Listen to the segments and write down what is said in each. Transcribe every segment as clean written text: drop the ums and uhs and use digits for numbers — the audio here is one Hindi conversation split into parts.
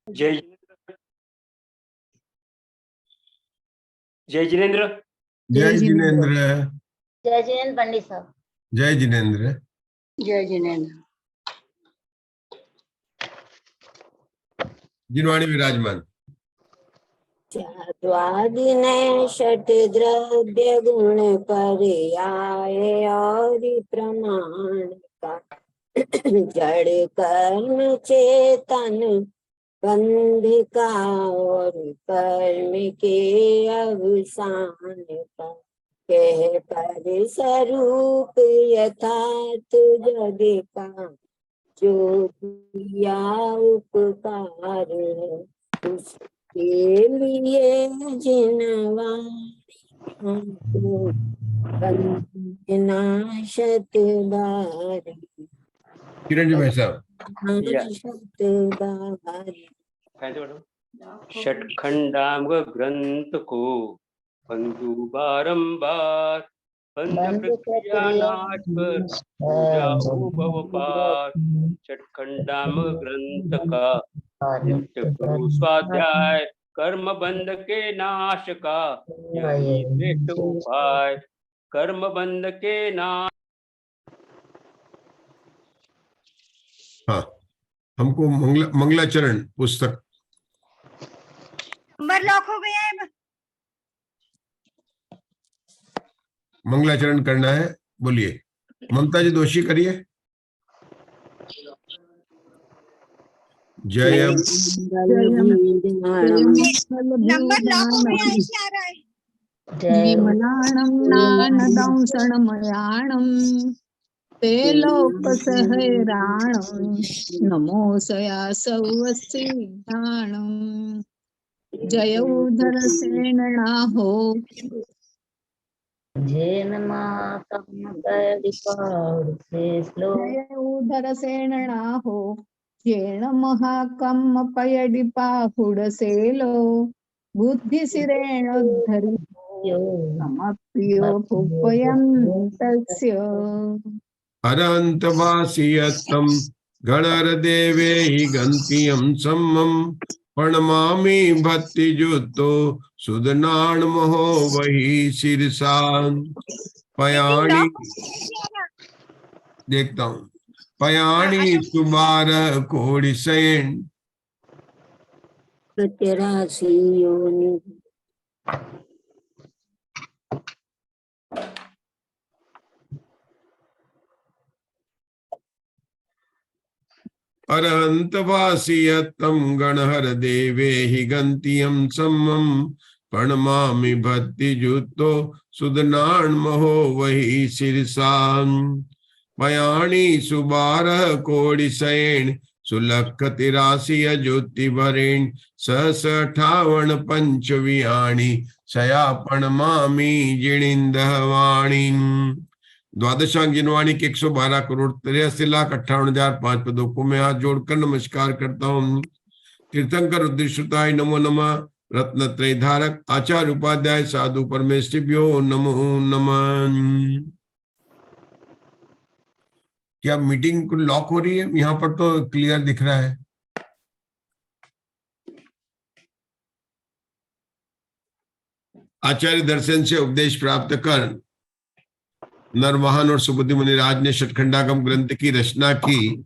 जय जय जिनेन्द्र। जय जिनेन्द्र। जय जिनेन्द्र पंडित साहब। जय जिनेन्द्र। जय जिनेन्द्र। जिनवाणी विराजमान। चाद्वादिने षट द्रव्य गुण पर्याय और प्रमाण का जड़ कर्म चेतन बंध का और कर्म के अवसान का कह पर स्वरूप यथार्थ जग का जो दिया उपकार है उसके लिए जिनवाणी हमको बंदना शत बार किरण जी भाई साहब। शत बार षटखंडांग ग्रंथ को बंधु बारंबार बंध प्रक्रिया नाश कर जाओ भव पार। षटखंडाम ग्रंथ का नित्य गुरु स्वाध्याय कर्म बंध के नाश का यही श्रेष्ठ उपाय। कर्म बंध के नाश। हाँ, हमको मंगलाचरण पुस्तक नंबर लॉक हो गया है। मंगलाचरण करना है। बोलिए ममता जी दोषी करिए। जय नंबर लॉक हो गया, ऐसे आ रहा है। विमलाणं नानदंसणमयाणं ते लोकसहैराणं नमोऽसया सौवसिद्धाणं जय उधरसेनणाहो जैन जय उधरसेनणाहो येण महाकम्म पयडिपाहुडसेलो बुद्धिसिरेणोद्धरि समप्रियो कुप्पयन्तस्य अरन्तवासियत्तं गणरदेवे हि गन्तियं सम्मं प्रणमामि भक्तियुक्तो सुदनान्महो वही शिरसां पयाणि। देखता हूँ पयाणि सुबार कोड़ि सैन प्रत्यरासी योनि अरहन्तवासियत्तं गणहर देवे हि गन्तियं सम्मं प्रणमामि भक्तियुक्तो सुदनान्महो वही शिरसां पयाणि सुबारः कोडिसैन सुलख 83 ज्योतिभरेण सहस 58 पंचवियाणि सया प्रणमामि जिणिंदवाणी। द्वादशांग जिनवाणी के 112 करोड़ 83,58,005 पदों को मैं हाथ जोड़कर नमस्कार करता हूँ। तीर्थंकर रुद्रश्रुताय नमो नमः। रत्नत्रय धारक आचार्य उपाध्याय साधु परमेष्टिभ्यो नमो नमः। क्या मीटिंग लॉक हो रही है? यहाँ पर तो क्लियर दिख रहा है। आचार्य दर्शन से उपदेश प्राप्त कर नरवाहन और सुबुद्धि मुनिराज ने षटखंडागम ग्रंथ की रचना की।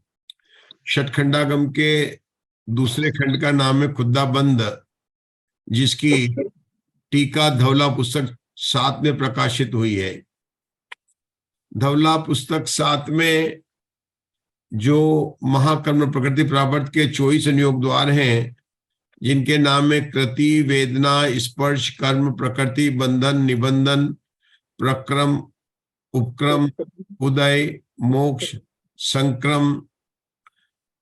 षटखंडागम के दूसरे खंड का नाम है खुद्दा बंद, जिसकी टीका धवला पुस्तक 7 में प्रकाशित हुई है। धवला पुस्तक 7 में जो महाकर्म प्रकृति प्रावर्त के 24 संयोग द्वार हैं, जिनके नाम में कृति, वेदना, स्पर्श, कर्म, प्रकृति, बंधन, निबंधन, प्रक्रम, उपक्रम, उदय, मोक्ष, संक्रम,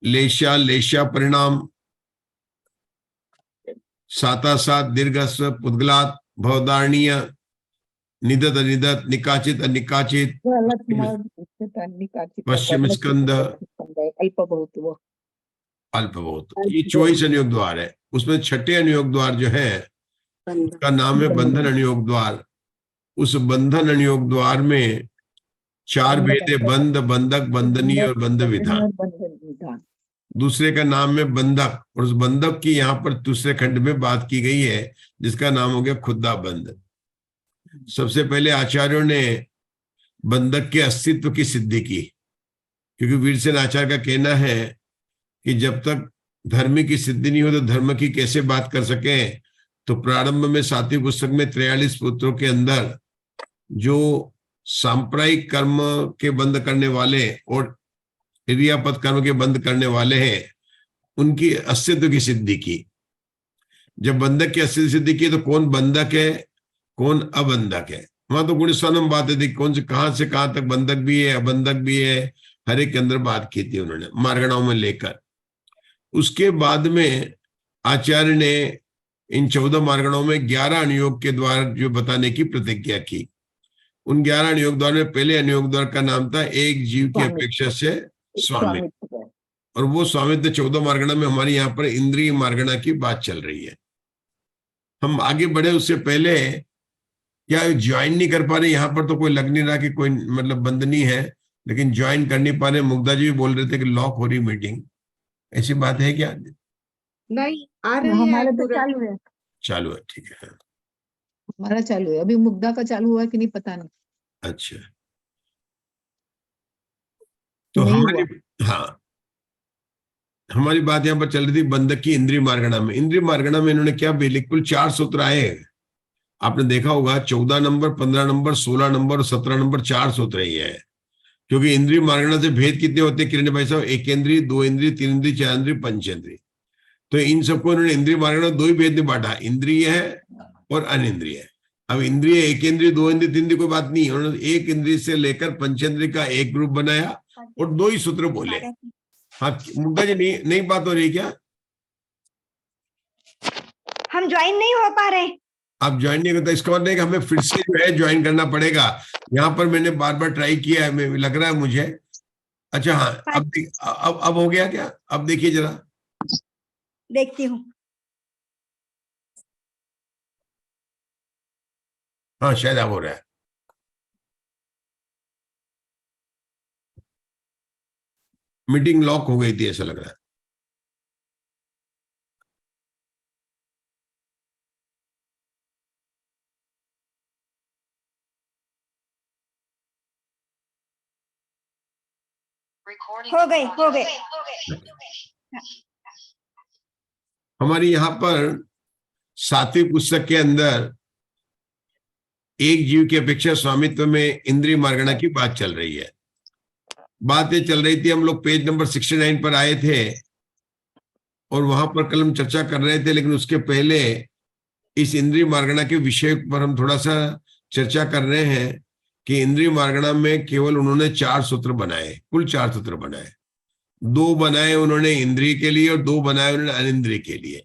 लेशा, लेशा परिणाम, सातासात, दीर्घस्व, पुद्गलात, भवदारणीय, निदत अनिदत, निकाचित अनिकाचित, पश्चिम स्कंद, अल्पभूत। ये 24 अनुयोग द्वार है। उसमें छठे अनुयोग द्वार जो है उसका नाम है बंधन अनुयोग द्वार। उस बंधन अनुयोग द्वार में 4 भेद है: बंध, बंधक, बंधनीय और बंध विधान। दूसरे का नाम है बंधक, और उस बंधक की यहाँ पर दूसरे खंड में बात की गई है जिसका नाम हो गया खुद्दा बंध। सबसे पहले आचार्यों ने बंधक के अस्तित्व की सिद्धि की, क्योंकि वीरसेन आचार्य का कहना है कि जब तक धर्म की सिद्धि नहीं हो तो धर्म की कैसे बात कर सके। तो प्रारंभ में 7वीं पुस्तक में 43 सूत्रों के अंदर जो सांप्रदायिक कर्म के बंद करने वाले और क्रियापद कर्म के बंद करने वाले हैं, उनकी अस्तित्व की सिद्धि की। जब बंधक की अस्तित्व सिद्धि की तो कौन बंधक है कौन अबंधक है, वहां तो गुण स्वनम बातें थी, कौन से कहां तक बंधक भी है अबंधक भी है, हर एक के अंदर बात की थी उन्होंने मार्गणाओं में लेकर। उसके बाद में आचार्य ने इन 14 मार्गणों में 11 अनुयोग के द्वारा जो बताने की प्रतिज्ञा की। उन 11 अनुयोग द्वार में पहले अनुयोग द्वार का नाम था एक जीव की अपेक्षा से स्वामित्व, और वो स्वामित्व 14 मार्गणा में हमारी यहाँ पर इंद्रिय मार्गणा की बात चल रही है। हम आगे बढ़े उससे पहले क्या ज्वाइन नहीं कर पा रहे, यहाँ पर तो कोई लग नहीं रहा कि कोई मतलब बंद नहीं है, लेकिन ज्वाइन कर नहीं पा रहे। मुग्धा जी भी बोल रहे थे कि लॉक हो रही मीटिंग, ऐसी बात है क्या? नहीं आ रही है, हमारा तो पूरा चालू है, चालू है, ठीक है। हमारा चालू है। अभी मुग्धा का चालू हुआ कि नहीं पता नहीं। अच्छा, तो नहीं हमारी हुआ। हाँ हमारी बात यहाँ पर चल रही थी बंधक की इंद्रिय मार्गणा में। इंद्रिय मार्गणा में इन्होंने क्या बिल्कुल 4 सूत्र आए। आपने देखा होगा 14 नंबर 15 नंबर 16 नंबर और 17 नंबर 4 सूत्र ही है। क्योंकि इंद्रिय मार्गणा से भेद कितने होते हैं किरण भाई साहब? 1 इंद्रिय 2 इंद्रिय 3 इंद्रिय 4 इंद्रिय 5 इंद्रिय। तो इन सबको इन्होंने इंद्रिय मार्गणा 2 ही भेद में बांटा, इंद्रिय है और अनिंद्रिय है। अब इंद्रिय 1 इंद्रिय 2 इंद्रिय 3 इंद्रिय कोई बात नहीं, उन्होंने 1 इंद्रिय से लेकर 5 इंद्रिय का एक ग्रुप बनाया और 2 ही सूत्र बोले। हाँ मुग्धा जी नहीं बात हो रही है क्या? हम ज्वाइन नहीं हो पा रहे। आप ज्वाइन नहीं करता इसका मतलब नहीं कि हमें फिर से जो है ज्वाइन करना पड़ेगा। यहाँ पर मैंने बार बार ट्राई किया है, लग रहा है मुझे। अच्छा हाँ अब हो गया क्या? अब देखिए जरा, देखती हूँ। हाँ शायद अब हो रहा है। मीटिंग लॉक हो गई थी ऐसा लग रहा है। हो गई। हमारी यहाँ पर 7वीं पुस्तक के अंदर एक जीव की अपेक्षा स्वामित्व में इंद्रिय मार्गणा की बात चल रही है। बात ये चल रही थी, हम लोग पेज नंबर 69 पर आए थे और वहां पर कल हम चर्चा कर रहे थे, लेकिन उसके पहले इस इंद्रिय मार्गणा के विषय पर हम थोड़ा सा चर्चा कर रहे हैं कि इंद्रिय मार्गणा में केवल उन्होंने 4 सूत्र बनाए, कुल 4 सूत्र बनाए। 2 बनाए उन्होंने इंद्रिय के लिए और 2 बनाए उन्होंने अनिंद्रिय के लिए।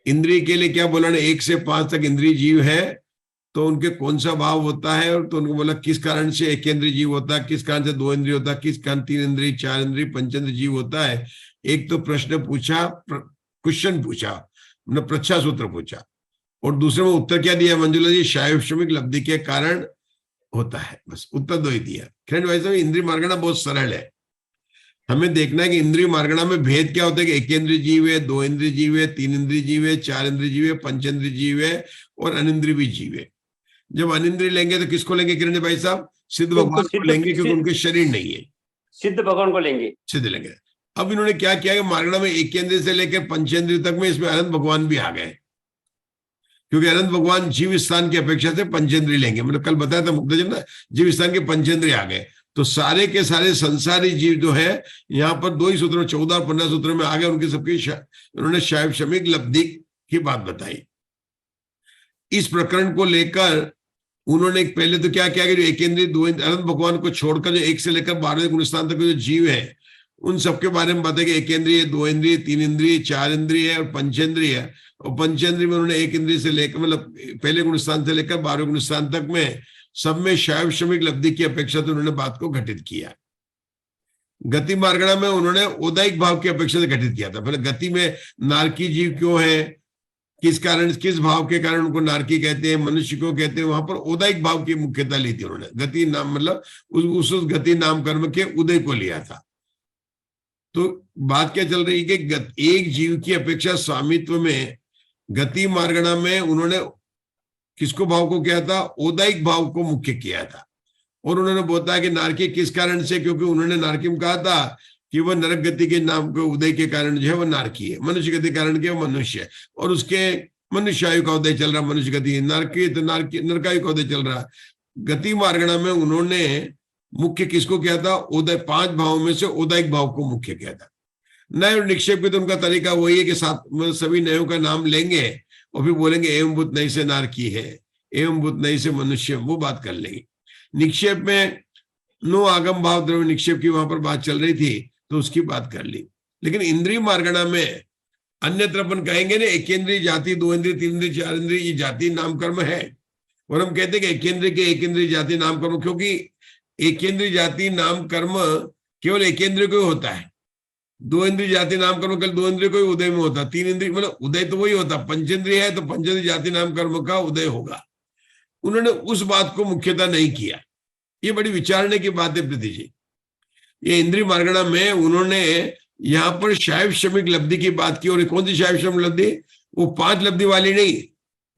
इंद्रिय के लिए क्या बोला ना, 1 से 5 तक इंद्रिय जीव है तो उनके कौन सा भाव होता है, और तो उनको बोला किस कारण से 1 इंद्रिय जीव होता है, किस कारण से 2 इंद्रिय होता है, किस कारण 3 इंद्रिय 4 इंद्रिय 5 इंद्रिय जीव होता है। एक तो प्रश्न पूछा, क्वेश्चन पूछा, मतलब प्रच्छा सूत्र पूछा, और दूसरे में उत्तर क्या दिया मंजुला जी? शायवश्रमिक लब्धि के कारण होता है, बस उत्तर 2 ही दिया। फ्रेंड वैसे इंद्रिय मार्गणा बहुत सरल है। हमें देखना है कि इंद्रिय मार्गणा में भेद क्या होता है कि 1 इंद्रिय जीव है, 2 इंद्रिय जीव है, 3 इंद्रिय जीव है, 4 इंद्रिय जीव है, 5 इंद्रिय जीव है और अनिंद्रिय भी जीव है। जब अनिंद्रिय लेंगे तो किसको लेंगे किरण भाई साहब? सिद्ध भगवान को लेंगे, क्योंकि उनके शरीर नहीं है, सिद्ध भगवान को लेंगे, सिद्ध लेंगे। अब इन्होंने क्या किया कि मार्गणा में 1 इंद्रिय से लेकर 5 इंद्रिय तक में इसमें अनंत भगवान भी आ गए, क्योंकि अनंत भगवान जीव स्थान की अपेक्षा से 5 इंद्रिय लेंगे। मतलब कल बताया था मुग्धा जी ना, जीव स्थान के 5 इंद्रिय आ गए, तो सारे के सारे संसारी जीव जो है यहाँ पर 2 ही सूत्रों 14 और 15 सूत्रों में आ गए। उनकी सबकी उन्होंने शायवश्रमिक लब्धि की बात बताई। इस प्रकरण को लेकर उन्होंने पहले तो क्या किया कि जो 1 इंद्रिय 2 इंद्रिय अनंत भगवान को छोड़कर जो 1 से लेकर 12वें गुणस्थान तक जो जीव है उन सबके बारे में बताया कि 1 इंद्रिय 2 इंद्रिय 3 इंद्रिय 4 इंद्रिय और 5 इंद्रिय है। और 5 इंद्रिय में उन्होंने 1 इंद्रिय से लेकर मतलब पहले गुणस्थान से लेकर 12वें गुणस्थान तक में सब में शायवश्रमिक लब्धि की अपेक्षा तो उन्होंने बात को घटित किया। गति मार्गणा में उन्होंने औदायिक भाव की अपेक्षा से घटित किया था। पहले गति में नारकी जीव क्यों है, किस कारण, किस भाव के कारण उनको नारकी कहते हैं, मनुष्य क्यों कहते हैं, वहां पर औदायिक भाव की मुख्यता ली थी उन्होंने। गति नाम मतलब उस गति नाम कर्म के उदय को लिया था। तो बात क्या चल रही है कि एक जीव की अपेक्षा स्वामित्व में गति मार्गणा में उन्होंने किसको भाव को किया था? औदायिक भाव को मुख्य किया था। और उन्होंने बताया कि नारकी किस कारण से, क्योंकि उन्होंने नारकी में कहा था कि वह नरक गति के नाम के उदय के कारण जो है वह नारकी है, मनुष्य गति कारण के मनुष्य है, और उसके मनुष्य आयु का उदय चल रहा, मनुष्य गति नारकी तो नरकायु का उदय चल रहा। गति मार्गणा में उन्होंने मुख्य किसको किया था? उदय, 5 भावों में से औदायिक भाव को मुख्य किया था। नय और निक्षेप भी तो उनका तरीका वही है कि साथ सभी नयों का नाम लेंगे और फिर बोलेंगे एवं बुत नई से नारकी है, एवं बुत नई से मनुष्य, वो बात कर लेंगे। निक्षेप में नो आगम भाव द्रव्य निक्षेप की वहां पर बात चल रही थी तो उसकी बात कर ली। लेकिन इंद्रिय मार्गणा में अन्यत्र अपन कहेंगे ना, एकेंद्रीय जाति, 2 इंद्रिय, 3 इंद्रिय, 4 इंद्रिय, ये जाति नाम कर्म है। और हम कहते हैं कि एकेंद्रीय के एकेंद्रीय जाति नाम कर्म, क्योंकि एकेंद्रीय जाति नाम कर्म केवल एकेंद्रीय को ही होता है। 2 इंद्रिय जाति नाम कर्म केवल 2 इंद्रिय को ही उदय में होता। 3 इंद्रिय मतलब उदय तो वही होता, पंचेंद्रिय है तो पंचेंद्रिय जाति नाम कर्म का उदय होगा। उन्होंने उस बात को मुख्यता नहीं किया। ये बड़ी विचारने की बात है प्रीति जी। ये इंद्रिय मार्गणा में उन्होंने यहाँ पर शैव श्रमिक लब्धि की बात की। और कौन सी शैव श्रमिक लब्धि? वो 5 लब्धि वाली नहीं,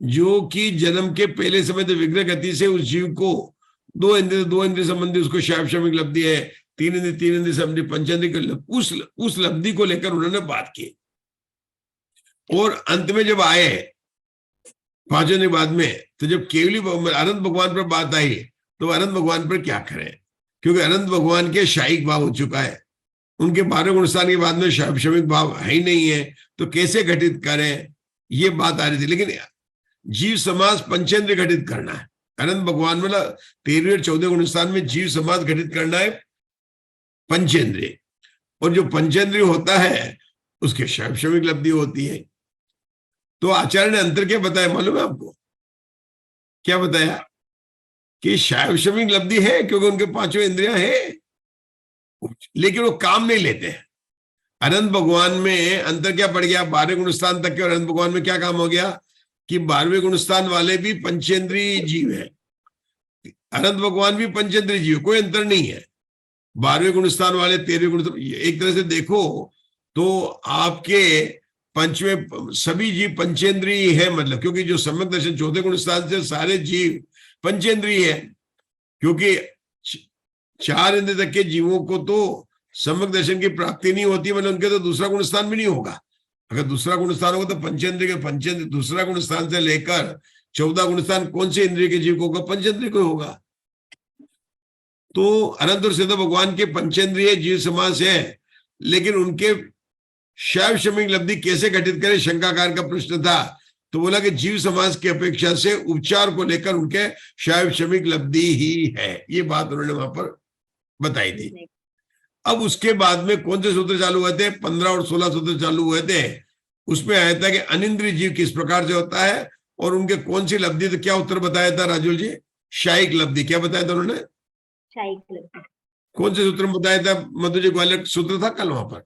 जो कि जन्म के पहले समय तो विग्रह गति से उस जीव को 2 इंद्रिय संबंधी उसको शैव श्रमिक लब्धि है, 3 इंद्रिय संबंधी पंचेंद्रिय, उस लब्धि को लेकर उन्होंने बात की। और अंत में जब आए 5 इंद्रिय बाद में, तो जब केवली अनंत भगवान पर बात आई तो अनंत भगवान पर क्या करें, क्योंकि अनंत भगवान के शायिक भाव हो चुका है। उनके 12 गुणस्थान के बाद में श्रमिक भाव है ही नहीं है, तो कैसे घटित करें, ये बात आ रही थी। लेकिन जीव समाज पंचेंद्रिय घटित करना है। अनंत भगवान में 13 और 14 गुणस्थान में जीव समाज घटित करना है पंचेंद्रिय, और जो पंचेंद्रिय होता है उसके श्रमिक लब्धि होती है। तो आचार्य ने अंतर क्या बताया मालूम है आपको? क्या बताया? कि श्रमिक लब्धि है क्योंकि उनके 5 इंद्रियां हैं, लेकिन वो काम नहीं लेते हैं। अनंत भगवान में अंतर क्या पड़ गया? 12 गुणस्थान तक के, और अनंत भगवान में क्या काम हो गया कि 12वें गुणस्थान वाले भी पंचेंद्रिय जीव है, अनंत भगवान भी पंचेंद्रिय जीव, कोई अंतर नहीं है। 12वें गुणस्थान वाले 13वें गुणस्थान, एक तरह से देखो तो आपके 5वें सभी जीव पंचेंद्रिय है, मतलब क्योंकि जो सम्यक दर्शन 4थे गुणस्थान से सारे जीव पंचेंद्रिय है, क्योंकि 4 इंद्रिय तक के जीवों को तो सम्यक दर्शन की प्राप्ति नहीं होती, मतलब उनके तो दूसरा गुणस्थान भी नहीं होगा। अगर दूसरा गुणस्थान होगा तो पंचेंद्रिय दूसरा गुणस्थान से लेकर 14 गुणस्थान कौन से इंद्रिय के जीव को होगा? पंचेंद्रिय को होगा। तो अनंत और सिद्ध भगवान के पंचेंद्रिय जीव समास है, लेकिन उनके शैव श्रमिक लब्धि कैसे घटित करें, शंकाकार का प्रश्न था। तो बोला कि जीव समाज की अपेक्षा से उपचार को लेकर उनके शैव श्रमिक लब्धि ही है, ये बात उन्होंने वहां पर बताई थी। अब उसके बाद में कौन से सूत्र चालू हुए थे? 15 और 16 सूत्र चालू हुए थे। उसमें आया था कि अनिंद्रिय जीव किस प्रकार से होता है और उनके कौन सी लब्धि। तो क्या उत्तर बताया था राजुल जी? शायिक लब्धि। क्या बताया था उन्होंने? कौन से सूत्र में बताया था? मधु जी ग्वालियर सूत्र था कल वहां पर,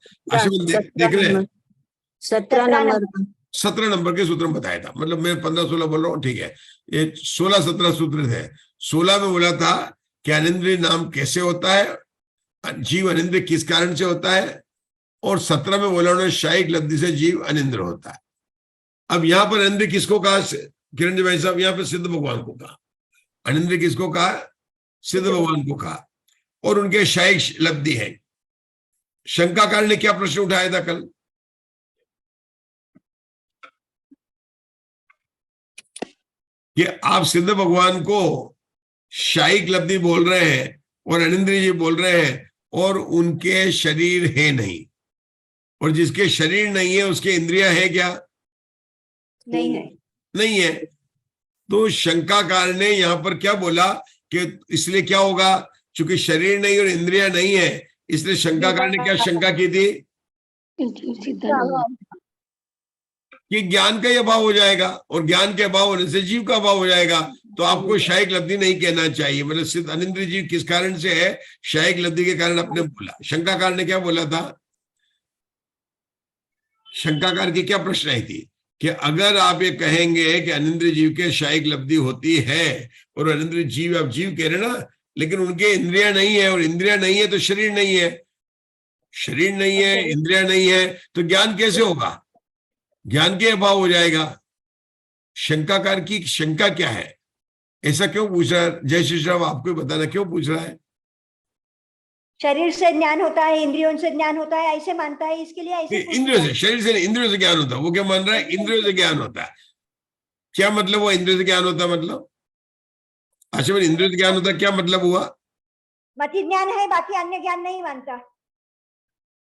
देख रहे हैं 17 नंबर के सूत्र में बताया था। मतलब मैं 15-16 बोल रहा हूँ, ठीक है। ये 16-17 सूत्र थे। 16 में बोला था कि अनिंद्रिय नाम कैसे होता है, जीव अनिंद्रिय किस कारण से होता है, और 17 में बोला उन्होंने शायिक लब्धि से जीव अनिंद्र होता है। अब यहाँ पर अनिंद्रिय किसको कहा किरण जी भाई साहब? यहाँ पर सिद्ध भगवान को कहा। अनिंद्रिय किसको कहा? सिद्ध भगवान को कहा, और उनके शायिक लब्धि है। शंकाकार ने क्या प्रश्न उठाया था कल? कि आप सिद्ध भगवान को शायिक लब्धि बोल रहे हैं और अनिंद्रिय जी बोल रहे हैं, और उनके शरीर है नहीं, और जिसके शरीर नहीं है उसके इंद्रियां है क्या? नहीं है। तो शंकाकार ने यहां पर क्या बोला कि इसलिए क्या होगा, चूंकि शरीर नहीं और इंद्रियां नहीं है, इसलिए शंकाकार ने क्या शंका की थी कि ज्ञान का अभाव हो जाएगा, और ज्ञान के अभाव होने से जीव का अभाव हो जाएगा। तो आपको शायिक लब्धि नहीं कहना चाहिए। मतलब सिद्ध अनिंद्रिय जीव किस कारण से है? शायिक लब्धि के कारण आपने बोला। शंकाकार ने क्या बोला था? शंकाकार की क्या प्रश्न आई थी कि अगर आप ये कहेंगे कि अनिंद्रिय जीव के शायिक लब्धि होती है, और अनिंद्रिय जीव आप जीव कह रहे ना, लेकिन उनके इंद्रियां नहीं है, और इंद्रियां नहीं है तो शरीर नहीं है। शरीर नहीं है, इंद्रिया नहीं है, तो ज्ञान कैसे होगा? ज्ञान के अभाव हो जाएगा। शंकाकार की शंका क्या है? ऐसा क्यों पूछ रहा है? जय श्री राम, आपको बताना क्यों पूछ रहा है? शरीर से ज्ञान होता है, इंद्रियों से ज्ञान होता है, ऐसे मानता है, इसके लिए ऐसे पूछ इंद्रियों रहा से, है। शरीर से, इंद्रियों से ज्ञान होता है। वो क्या मान रहा है? इंद्रियों से ज्ञान होता है। क्या मतलब वो इंद्रियों से ज्ञान होता है? मतलब आशा इंद्रियों से ज्ञान होता है, क्या मतलब हुआ? मति ज्ञान है, बाकी अन्य ज्ञान नहीं मानता।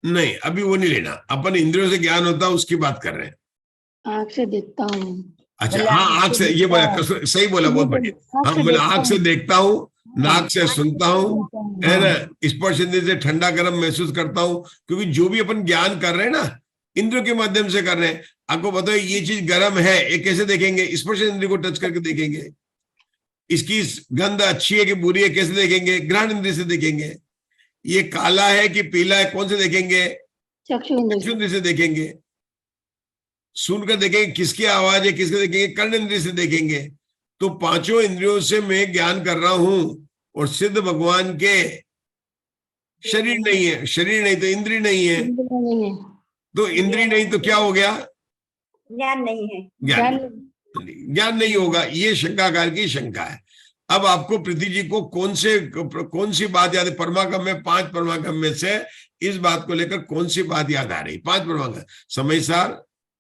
नहीं, अभी वो नहीं लेना। अपन इंद्रियों से ज्ञान होता है उसकी बात कर रहे हैं। आँख से देखता हूँ। अच्छा, हाँ, आंख से, ये बोला, सही बोला, बहुत बढ़िया। हाँ, बोला आंख से देखता हूँ, नाक से सुनता हूँ, है ना, स्पर्श इंद्रिय से ठंडा गर्म महसूस करता हूँ। क्योंकि जो भी अपन ज्ञान कर रहे हैं ना, इंद्रियों के माध्यम से कर रहे हैं। आपको बताओ ये चीज गर्म है, ये कैसे देखेंगे? स्पर्श इंद्रिय को टच करके देखेंगे। इसकी गंध अच्छी है कि बुरी है कैसे देखेंगे? घ्राण इंद्रिय से देखेंगे। ये काला है कि पीला है कौन से देखेंगे? चक्षु इंद्रिय इंद्रिय से देखेंगे। सुनकर देखेंगे किसकी आवाज है, किसके देखेंगे? कर्ण इंद्रिय से देखेंगे। तो पांचों इंद्रियों से मैं ज्ञान कर रहा हूं, और सिद्ध भगवान के शरीर नहीं है। शरीर नहीं तो इंद्रिय नहीं है, नहीं है। तो इंद्रिय नहीं तो क्या हो गया? ज्ञान नहीं है। ज्ञान नहीं होगा। ये शंकाकार की शंका है। अब आपको प्रीति जी को कौन सी बात याद है? परमागम में 5 परमागम में से इस बात को लेकर कौन सी बात याद आ रही? 5 परमागम, समय सार,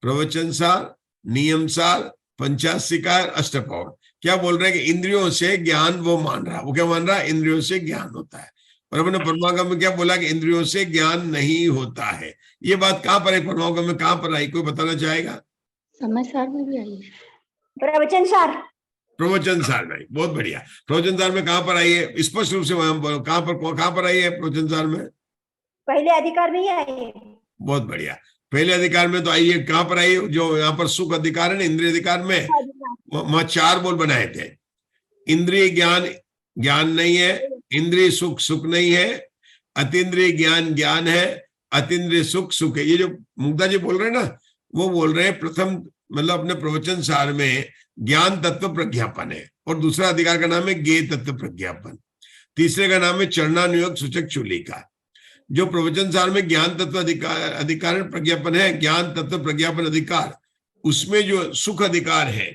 प्रवचन सार, नियम सार, पंचासिकार, अष्टपौर। क्या बोल रहे हैं कि इंद्रियों से ज्ञान वो मान रहा। वो क्या मान रहा है? इंद्रियों से ज्ञान होता है। और अपने परमागम में क्या बोला कि इंद्रियों से ज्ञान नहीं होता है। ये बात कहां पर है? परमागम में कहां पर आई? कोई बताना चाहेगा? समय सार में भी आई है। प्रवचन सार। प्रवचन सार में। बहुत बढ़िया। प्रवचन सार में कहां पर आई है? स्पष्ट रूप से कहां पर आई है प्रवचन सार में? पहले अधिकार में ही आई है। बहुत बढ़िया। पहले अधिकार में तो आई है। कहां पर आई है? जो यहाँ पर सुख अधिकार है ना, इंद्रिय अधिकार में, वहां 4 बोल बनाए थे। इंद्रिय ज्ञान ज्ञान नहीं है, इंद्रिय सुख सुख नहीं है, अतीन्द्रिय ज्ञान ज्ञान है, अतीन्द्रिय सुख सुख है। ये जो मुग्धा जी बोल रहे हैं ना, वो बोल रहे हैं प्रथम मतलब अपने प्रवचन सार में ज्ञान तत्व प्रज्ञापन है, और दूसरा अधिकार का नाम है ज्ञेय तत्व प्रज्ञापन, तीसरे का नाम है चरणानुयोग सूचक चूलिका। जो प्रवचन सार में ज्ञान तत्व अधिकार प्रज्ञापन है, ज्ञान तत्व प्रज्ञापन अधिकार, उसमें जो सुख अधिकार है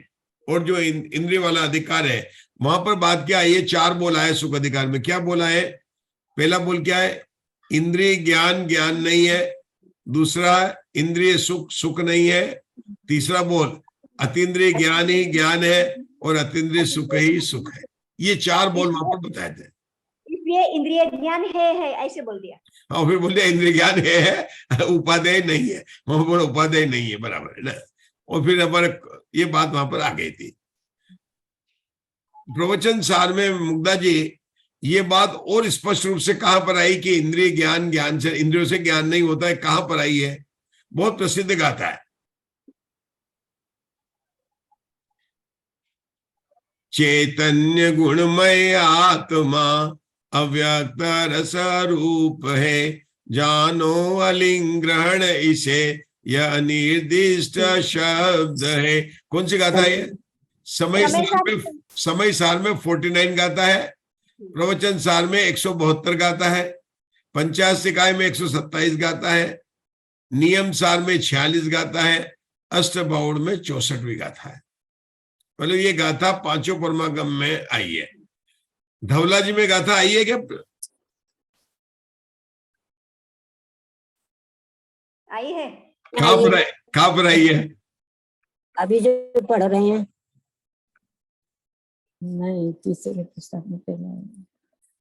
और जो इंद्रिय वाला अधिकार है, वहां पर बात क्या है? ये 4 बोला है सुख अधिकार में। क्या बोला है? पहला बोल क्या है? इंद्रिय ज्ञान ज्ञान नहीं है, दूसरा इंद्रिय सुख सुख नहीं है, तीसरा बोल अतीन्द्रिय ज्ञान ही ज्ञान है, और अतीन्द्रिय सुख ही सुख है। ये 4 बोल वहां पर बताए थे। इसलिए इंद्रिय ज्ञान है ऐसे बोल दिया। हाँ, फिर बोल दिया इंद्रिय ज्ञान है, उपादेय नहीं है। वहां पर उपादेय नहीं है, बराबर है ना। और फिर हमारे ये बात वहां पर आ गई थी। प्रवचन सार में मुग्धा जी ये बात और स्पष्ट रूप से कहां पर आई कि इंद्रिय ज्ञान ज्ञान से, इंद्रियों से ज्ञान नहीं होता है? कहां पर आई है? बहुत प्रसिद्ध गाथा है। चैतन्य गुणमय आत्मा अव्यक्त रस रूप है, जानो अलिंग ग्रहण इसे यह अनिर्दिष्ट शब्द है। कौन सी गाथा है? समय सार में 49 गाता है, प्रवचन सार में 172 गाता है, पंचासिकाय में 127 गाता है, नियम सार में 46 गाता है, अष्टबाउड़ में 64वीं गाथा है। मतलब ये गाथा 5 परमागम में आई है। धवला जी में गाथा आई है क्या? आई है। कहां पर आई है? अभी जो पढ़ रहे हैं। नहीं, तीसरी पुस्तक में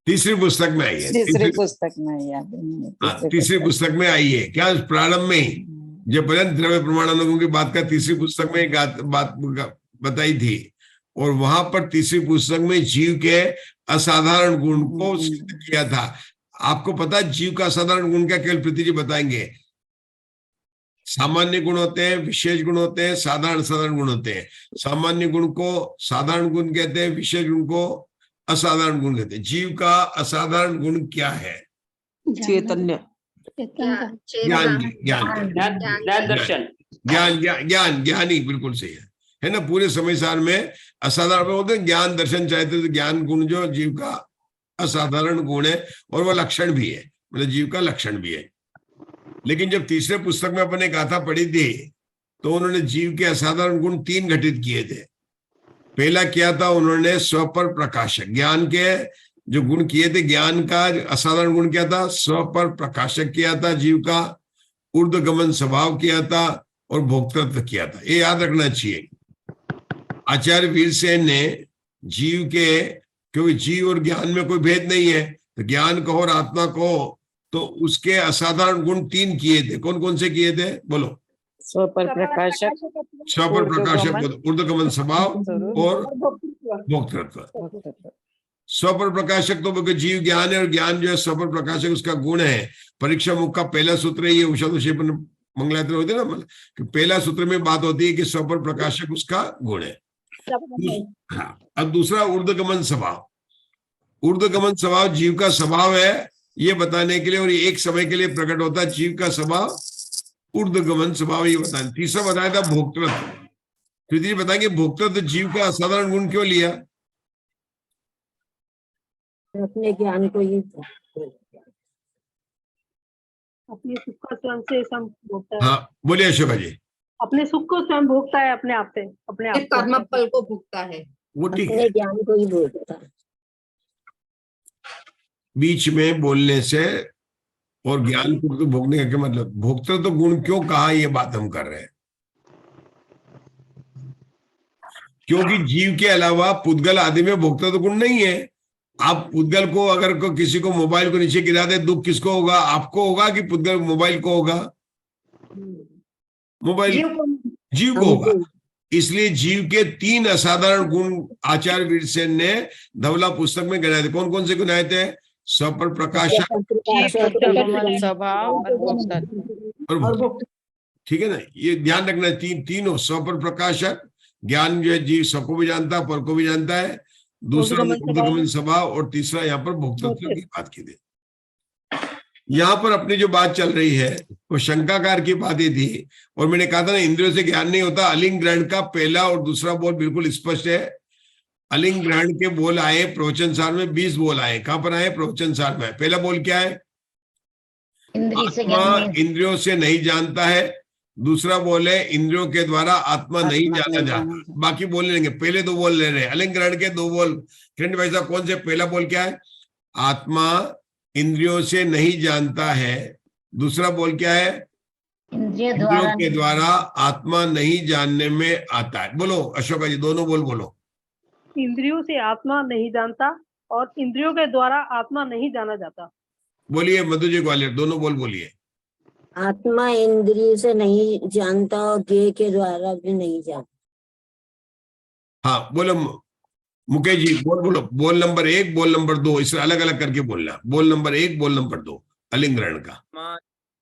तीसरी पुस्तक में आई है। तीसरी पुस्तक में आई है। तीसरी पुस्तक में आई है क्या? प्रारंभ में ही जब द्रव्य प्रमाणानुगम की बात का तीसरी पुस्तक में बात बताई थी, और वहां पर तीसरी पुस्तक में जीव के असाधारण गुण को सिद्ध किया था। आपको पता है जीव का असाधारण गुण क्या? केवल प्रीति जी बताएंगे। सामान्य गुण होते हैं, विशेष गुण होते हैं, साधारण साधारण गुण होते हैं। सामान्य गुण को साधारण गुण कहते हैं, विशेष गुण को असाधारण गुण कहते हैं। जीव का असाधारण गुण क्या है? चैतन्य, ज्ञान ज्ञान दर्शन, ज्ञान ज्ञानी, बिल्कुल सही है ना। पूरे समय सार में असाधारण होते हैं, ज्ञान दर्शन चाहते तो ज्ञान गुण जो जीव का असाधारण गुण है, और वह लक्षण भी है, मतलब जीव का लक्षण भी है। लेकिन जब तीसरे पुस्तक में अपने गाथा पढ़ी थी तो उन्होंने जीव के असाधारण गुण 3 घटित किए थे। पहला क्या था, उन्होंने स्व पर प्रकाशक, ज्ञान के जो गुण किए थे, ज्ञान का असाधारण गुण क्या था, स्व पर प्रकाशक किया था जीव का, ऊर्ध्वगमन स्वभाव किया था और भोक्तृत्व किया था। ये याद रखना चाहिए। आचार्य वीरसेन ने जीव के, क्योंकि जीव और ज्ञान में कोई भेद नहीं है, तो ज्ञान कहो और आत्मा कहो, तो उसके असाधारण गुण 3 किए थे। कौन कौन से किए थे, बोलो? स्व पर प्रकाशक, स्व पर प्रकाशक, ऊर्ध्वगमन स्वभाव और भोक्तृत्व। स्व पर प्रकाशक तो जीव ज्ञान है, और ज्ञान जो है स्व पर प्रकाशक उसका गुण है। परीक्षा मुख का पहला सूत्र ये उषादुषेपन मंगलाचरण होते ना, मतलब कि पहला सूत्र में बात होती है कि स्व पर प्रकाशक उसका गुण है। हाँ, अब दूसरा ऊर्ध्वगमन स्वभाव। ऊर्ध्वगमन स्वभाव जीव का स्वभाव है, ये बताने के लिए, और ये एक समय के लिए प्रकट होता है जीव का स्वभाव, ऊर्ध्वगमन स्वभाव, ये बताया। तीसरा बताया था भोक्तृत्व। फिर बताएंगे भोक्तृत्व जीव का असाधारण गुण क्यों लिया? अपने ज्ञान को ही अपने सुख का स्वयं से स्वयं भोगता है। हाँ बोलिए अशोका जी। अपने सुख को स्वयं भोगता है, अपने आप से, अपने आप ये कर्म फल को भुगता है। वो ठीक है, अपने ज्ञान को ही भोगता है। बीच में बोलने से और ज्ञान को तो भोगने का क्या मतलब, भोक्तृत्व गुण क्यों कहा, ये बात हम कर रहे हैं। क्योंकि जीव के अलावा पुद्गल आदि में भोक्तृत्व गुण नहीं है। आप पुद्गल को अगर किसी को मोबाइल को नीचे गिरा दे, दुख किसको होगा, आपको होगा कि पुद्गल मोबाइल को होगा? मोबाइल जीव को होगा। इसलिए जीव के 3 असाधारण गुण आचार्य वीरसेन ने धवला पुस्तक में गिनाए थे। कौन कौन से गिनाए थे? स्व पर प्रकाशक स्वभाव और ठीक है ना, ये ध्यान रखना। तीनों स्व पर प्रकाशक, ज्ञान जो है जीव सबको भी जानता है, पर को भी जानता है। दूसरा ऊर्ध्वगमन स्वभाव, और तीसरा यहाँ पर भोक्तृत्व की बात की थी। यहाँ पर अपनी जो बात चल रही है वो शंकाकार की बातें थी, और मैंने कहा था ना इंद्रियों से ज्ञान नहीं होता। अलिंग ग्रहण का पहला और दूसरा बोल बिल्कुल स्पष्ट है। अलिंग ग्रहण के बोल आए प्रवचन सार में, 20 बोल आए। कहां पर आए? प्रवचन सार में। पहला बोल क्या है? आत्मा इंद्रियों से नहीं जानता है। दूसरा बोल है इंद्रियों के द्वारा आत्मा नहीं जाना जाता। बाकी बोल लेंगे, पहले 2 बोल ले रहे हैं। अलिंग ग्रहण के 2 बोल किरण भाई साहब कौन से? पहला बोल क्या है? आत्मा इंद्रियों से नहीं जानता है। दूसरा बोल क्या है? इंद्रियों के द्वारा आत्मा नहीं जानने में आता है। बोलो अशोका जी, दोनों बोल बोलो। इंद्रियों से आत्मा नहीं जानता और इंद्रियों के द्वारा आत्मा नहीं जाना जाता। बोलिए मधु जी ग्वालियर, दोनों बोल बोलिए। आत्मा इंद्रिय से नहीं जानता और ज्ञ के द्वारा भी नहीं जानता। हाँ बोलो मुकेश जी, बोल बोलो। बोल नंबर 1, बोल नंबर 2, इसे अलग अलग करके बोलना। बोल नंबर 1, बोल नंबर 2 अलिंग ग्रहण का।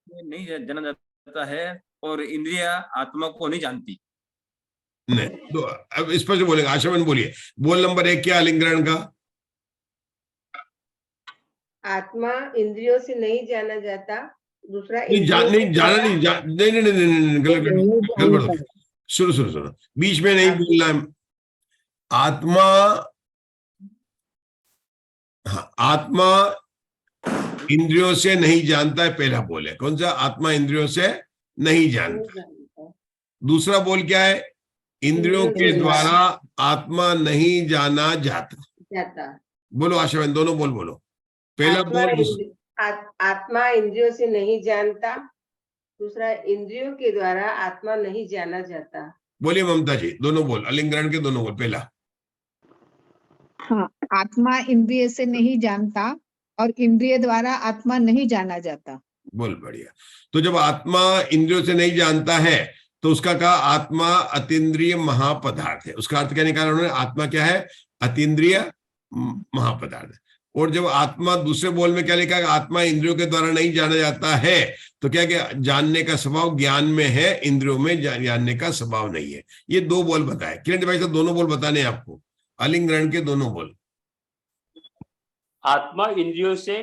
नहीं जाना जाता है और इंद्रिया आत्मा को नहीं जानती। नहीं तो अब इस पर से बोलेंगे। आशा बोलिए, बोल नंबर 1 क्या अलिंग ग्रहण का? आत्मा इंद्रियों से नहीं जाना जाता। दूसरा नहीं जाना नहीं, गलत। सुनो, बीच में नहीं बोलना है। आत्मा, हाँ, आत्मा इंद्रियों से नहीं जानता है, पहला बोल है। कौन सा? आत्मा इंद्रियों से नहीं जानता। दूसरा बोल क्या है? इंद्रियों के द्वारा आत्मा नहीं जाना जाता। बोलो आशाबेन, दोनों बोल बोलो। पहला बोल आत्मा इंद्रियों से नहीं जानता। दूसरा इंद्रियों के द्वारा आत्मा नहीं जाना जाता। बोलिए ममता जी, दोनों बोल। अलिंग ग्रहण के दोनों बोल। पहला, हाँ, आत्मा इंद्रिय से नहीं जानता और इंद्रिय द्वारा आत्मा नहीं जाना जाता। बोल बढ़िया। तो जब आत्मा इंद्रियों से नहीं जानता है तो उसका कहा आत्मा अतीन्द्रिय महापदार्थ है। उसका अर्थ क्या निकाला उन्होंने? आत्मा क्या है? अतीन्द्रिय महापदार्थ। और जब आत्मा दूसरे बोल में क्या लिखा है? आत्मा इंद्रियों के द्वारा नहीं जाना जाता है। तो क्या क्या जानने का स्वभाव ज्ञान में है, इंद्रियों में जानने का स्वभाव नहीं है। ये 2 बोल बताए। किरण भाई साहब दोनों बोल बताने आपको, अलिंग ग्रहण के दोनों बोल। आत्मा इंद्रियों से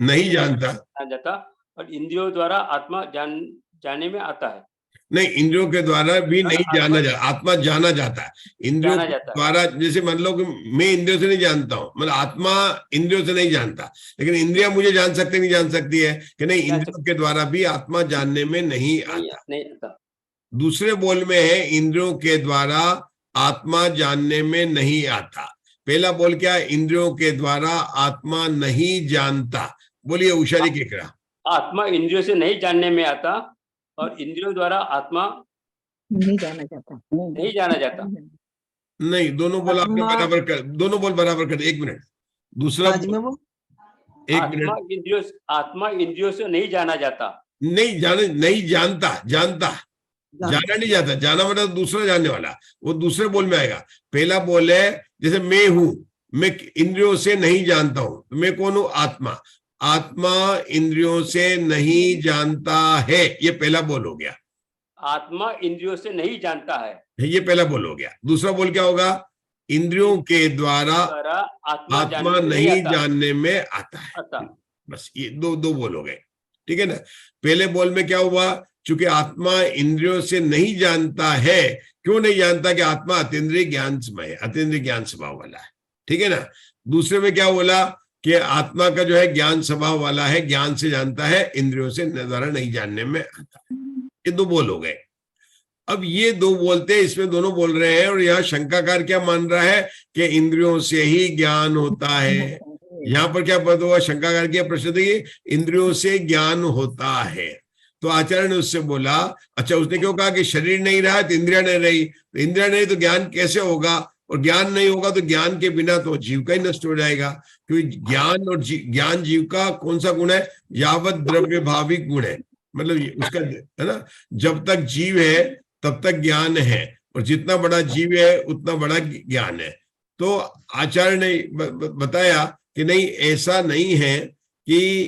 नहीं जानता जाता और इंद्रियों द्वारा आत्मा जानने में आता है। नहीं, इंद्रियों के द्वारा भी नहीं जाना जाता, आत्मा जाना जाता है इंद्रियों जाना के जाता है। द्वारा। जैसे मान लो कि मैं इंद्रियों से नहीं जानता हूँ, मतलब आत्मा इंद्रियों से नहीं जानता, लेकिन इंद्रियां मुझे जान सकते नहीं जान सकती है कि नहीं, जान इंद्रियों के द्वारा भी आत्मा जानने में नहीं आता। नहीं आता। दूसरे बोल में है इंद्रियों के द्वारा आत्मा जानने में नहीं आता। पहला बोल क्या है? इंद्रियों के द्वारा आत्मा नहीं जानता। बोलिए उषा जी क्या कह रहा? आत्मा इंद्रियों से नहीं जानने में आता और इंद्रियों द्वारा आत्मा नहीं जाना जाता। नहीं जाना जाता। नहीं, दोनों बोल आपने आत्मा- बराबर कर, दोनों बोल बराबर कर। एक मिनट, दूसरा आज में वो एक आत्मा मिनट। आत्मा इंद्रियों से नहीं जाना जाता। नहीं जाने, नहीं जानता, जानता, जाना नहीं जाता। जाना मतलब दूसरा जानने वाला, वो दूसरे बोल में आएगा। पहला बोल है जैसे मैं हूं, मैं इंद्रियों से नहीं जानता हूं, तो मैं कौन हूं? आत्मा। आत्मा इंद्रियों से नहीं जानता है, ये पहला बोल हो गया। आत्मा इंद्रियों से नहीं जानता है, ये पहला बोल हो गया। दूसरा बोल क्या होगा? इंद्रियों के द्वारा आत्मा नहीं जानने में आता है। बस ये दो बोल हो गए, ठीक है ना। पहले बोल में क्या हुआ? चूंकि आत्मा इंद्रियों से नहीं जानता है, क्यों नहीं जानता? कि आत्मा अतीन्द्रिय ज्ञान समय, अतीन्द्रिय ज्ञान स्वभाव वाला है, ठीक है ना। दूसरे में क्या बोला? कि आत्मा का जो है ज्ञान स्वभाव वाला है, ज्ञान से जानता है, इंद्रियों से द्वारा नहीं जानने में आता है। ये दो बोल हो गए। अब ये दो बोलते हैं, इसमें दोनों बोल रहे हैं, और यहाँ शंकाकार क्या मान रहा है? कि इंद्रियों से ही ज्ञान होता है। यहाँ पर क्या पता हुआ? शंकाकार की प्रश्न थी, इंद्रियों से ज्ञान होता है। तो आचार्य ने उससे बोला, अच्छा उसने क्यों कहा कि शरीर नहीं रहा तो इंद्रिया नहीं रही, तो इंद्रिया नहीं तो ज्ञान कैसे होगा? और ज्ञान नहीं होगा तो ज्ञान के बिना तो जीव का ही नष्ट हो जाएगा। क्योंकि ज्ञान और ज्ञान जीव का कौन सा गुण है? यावत द्रव्य भाविक गुण है। मतलब उसका है ना, जब तक जीव है तब तक ज्ञान है, और जितना बड़ा जीव है उतना बड़ा ज्ञान है। तो आचार्य ने बताया कि नहीं, ऐसा नहीं है कि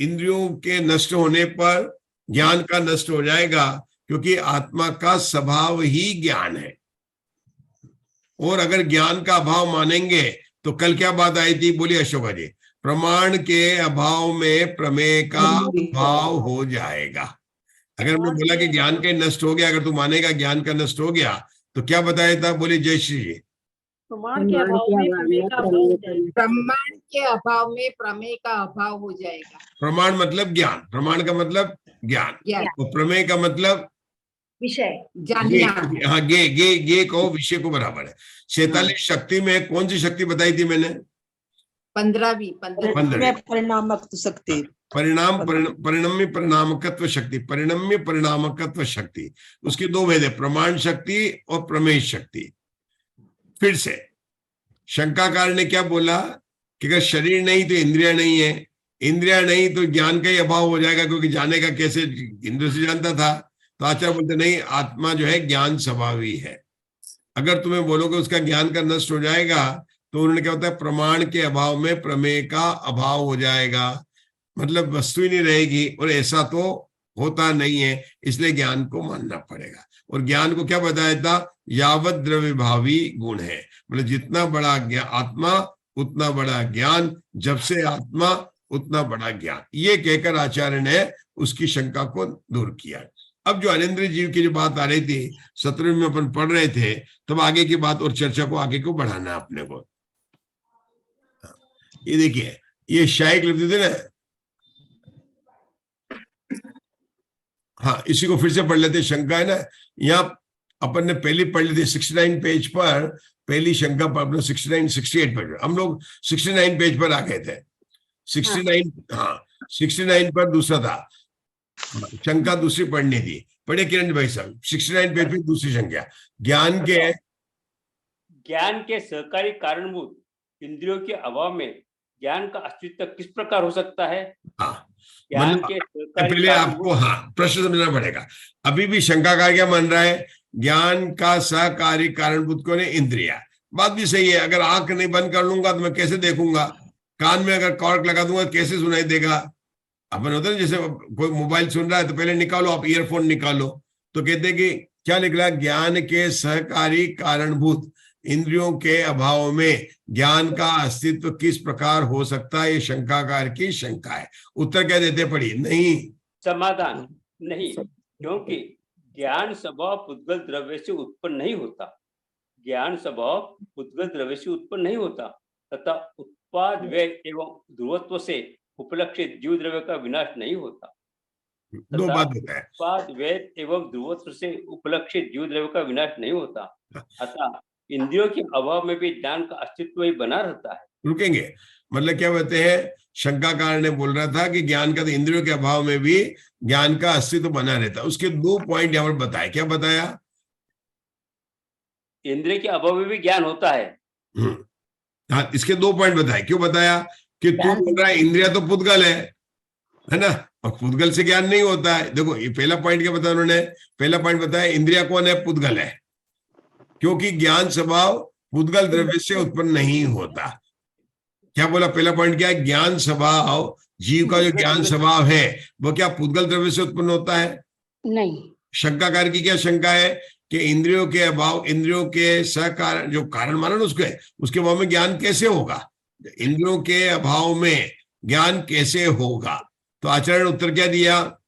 इंद्रियों के नष्ट होने पर ज्ञान का नष्ट हो जाएगा, क्योंकि आत्मा का स्वभाव ही ज्ञान है। और अगर ज्ञान का अभाव मानेंगे तो कल क्या बात आई थी? बोलिए अशोका जी। प्रमाण के अभाव में प्रमेय का अभाव हो जाएगा। अगर मैं बोला कि ज्ञान का नष्ट हो गया, अगर तू मानेगा ज्ञान का नष्ट हो गया, तो क्या बताया था? बोलिए जय श्री जी। प्रमाण के अभाव में प्रमेय का अभाव हो जाएगा। प्रमाण के अभाव में प्रमेय का अभाव हो जाएगा। प्रमाण मतलब ज्ञान, प्रमाण का मतलब ज्ञान, और प्रमेय का मतलब विषय, जानना। हाँ, गे कहो, विषय को बराबर है। 46 शक्ति में कौन सी शक्ति बताई थी मैंने? 15वीं परिणामक शक्ति, परिणम्य परिणामकत्व शक्ति, परिणम्य परिणामकत्व शक्ति। उसके दो भेद है, प्रमाण शक्ति और प्रमेय शक्ति। फिर से शंकाकार ने क्या बोला कि अगर शरीर नहीं तो इंद्रिया नहीं है, इंद्रिया नहीं तो ज्ञान का ही अभाव हो जाएगा, क्योंकि जाने का कैसे? इंद्रियों से जानता था। तो आचार्य बोलते नहीं, आत्मा जो है ज्ञान स्वभावी है। अगर तुम्हें बोलोगे उसका ज्ञान का नष्ट हो जाएगा, तो उन्होंने क्या होता है? प्रमाण के अभाव में प्रमेय का अभाव हो जाएगा, मतलब वस्तु ही नहीं रहेगी। और ऐसा तो होता नहीं है, इसलिए ज्ञान को मानना पड़ेगा। और ज्ञान को क्या बताया था? यावत द्रव्य भावी गुण है, मतलब जितना बड़ा आत्मा उतना बड़ा ज्ञान, जब से आत्मा उतना बड़ा ज्ञान। ये कहकर आचार्य ने उसकी शंका को दूर किया। अब जो अनिंद्रिय जीव की जो बात आ रही थी, 17 में अपन पढ़ रहे थे, तब आगे की बात और चर्चा को आगे को बढ़ाना अपने को। ये देखिए, ये शायक लिखते थे ना, हाँ, इसी को फिर से पढ़ लेते। शंका है ना, यहाँ अपन ने पहली पढ़ ली थी 69 पेज पर, पहली शंका पर अपने 68 पेज पर हम लोग 69 पेज पर आ गए थे। 69, हाँ 69 पर दूसरा था, शंका दूसरी पढ़नी थी। पढ़े किरण भाई साहब, 69 पेज पे दूसरी शंका, ज्ञान के सहकारी कारणभूत इंद्रियों के अभाव में ज्ञान का अस्तित्व किस प्रकार हो सकता है? हाँ, ज्ञान मतलब के पहले आपको प्रश्न समझना पड़ेगा। अभी भी शंकाकार क्या मान रहा है? ज्ञान का सहकारी कारणभूत कौन है? इंद्रिया। बात भी सही है। अगर आंख नहीं बंद कर लूंगा तो मैं कैसे देखूंगा? कान में अगर कॉर्क लगा दूंगा कैसे सुनाई देगा? अपन होता है जैसे कोई मोबाइल सुन रहा है तो पहले निकालो, आप ईयरफोन निकालो, तो कहते हैं कि क्या निकला? ज्ञान के सहकारी कारणभूत इंद्रियों के अभाव में ज्ञान का अस्तित्व किस प्रकार हो सकता है? ये शंकाकार की शंका है। उत्तर क्या देते? पढ़िए। नहीं, समाधान नहीं, क्योंकि ज्ञान स्वभाव पुद्गल द्रव्य से उत्पन्न नहीं होता। ज्ञान स्वभाव पुद्गल द्रव्य से उत्पन्न नहीं होता तथा उत्पाद व्यय एवं ध्रुवत्व से उपलक्षित जीव द्रव्य का विनाश नहीं होता। दो बात होता है। उत्पाद व्यय एवं ध्रुवत्व से उपलक्षित जीव द्रव्य का विनाश नहीं होता, अतः इंद्रियों के अभाव में भी ज्ञान का अस्तित्व ही बना रहता है। रुकेंगे, मतलब क्या कहते हैं, शंकाकार ने बोल रहा था कि ज्ञान का तो इंद्रियों के अभाव में भी ज्ञान का अस्तित्व बना रहता है। उसके दो पॉइंट यहाँ पर बताए। क्या बताया? इंद्रिय के अभाव में भी ज्ञान होता है। हाँ, इसके दो पॉइंट बताए। क्यों बताया? कि तू बोल रहा है इंद्रिया तो पुद्गल है ना, और पुद्गल से ज्ञान नहीं होता है। देखो ये पहला पॉइंट क्या बताया उन्होंने? पहला पॉइंट बताया इंद्रिया कौन है? पुद्गल है, क्योंकि ज्ञान स्वभाव पुद्गल द्रव्य से उत्पन्न नहीं होता। क्या बोला? पहला पॉइंट क्या है? ज्ञान स्वभाव, जीव का जो ज्ञान स्वभाव है वो क्या पुद्गल द्रव्य से उत्पन्न होता है? नहीं। शंकाकार की क्या शंका है कि इंद्रियों के अभाव, इंद्रियों के सकारण, जो कारण माना ना उसके, उसके अभाव में ज्ञान कैसे होगा? इंद्रियों के अभाव में ज्ञान कैसे होगा? तो आचार्य ने उत्तर क्या दिया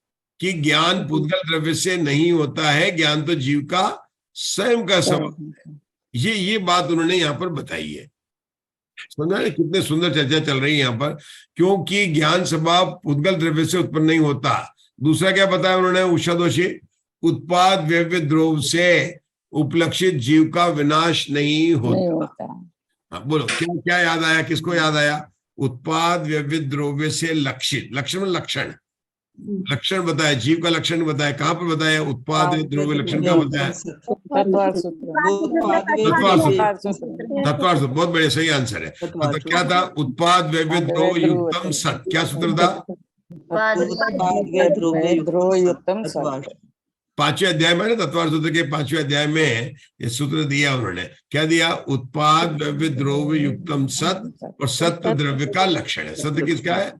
कि ज्ञान पुद्गल द्रव्य से नहीं होता है, ज्ञान तो जीव का स्वयं का स्वभाव। ये बात उन्होंने यहाँ पर बताई है। समझा? कितने सुंदर चर्चा चल रही है यहाँ पर, क्योंकि ज्ञान स्वभाव पुद्गल द्रव्य से उत्पन्न नहीं होता। दूसरा क्या बताया उन्होंने उषा दोषी? उत्पाद व्यव्य द्रव्य से उपलक्षित जीव का विनाश नहीं होता। हाँ, बोलो क्या क्या याद आया? किसको याद आया? उत्पाद व्यव्य द्रव्य से लक्षित, लक्षण लक्षण, लक्षण बताया, जीव का लक्षण बताया। कहाँ पर बताया? उत्पाद द्रव्य लक्षण का बताया? तत्वार्थ सूत्र। बहुत बढ़िया, सही आंसर है। मतलब क्या था? उत्पाद व्यव्य द्रव्य युक्तम सत। क्या सूत्र था? पांचवें अध्याय में ना, तत्वार्थ सूत्र के 5वें अध्याय में ये सूत्र दिया उन्होंने। क्या दिया? उत्पाद द्रव्य द्रव्य युक्तम सत, और सत्य द्रव्य का लक्षण है। सत्य किसका है?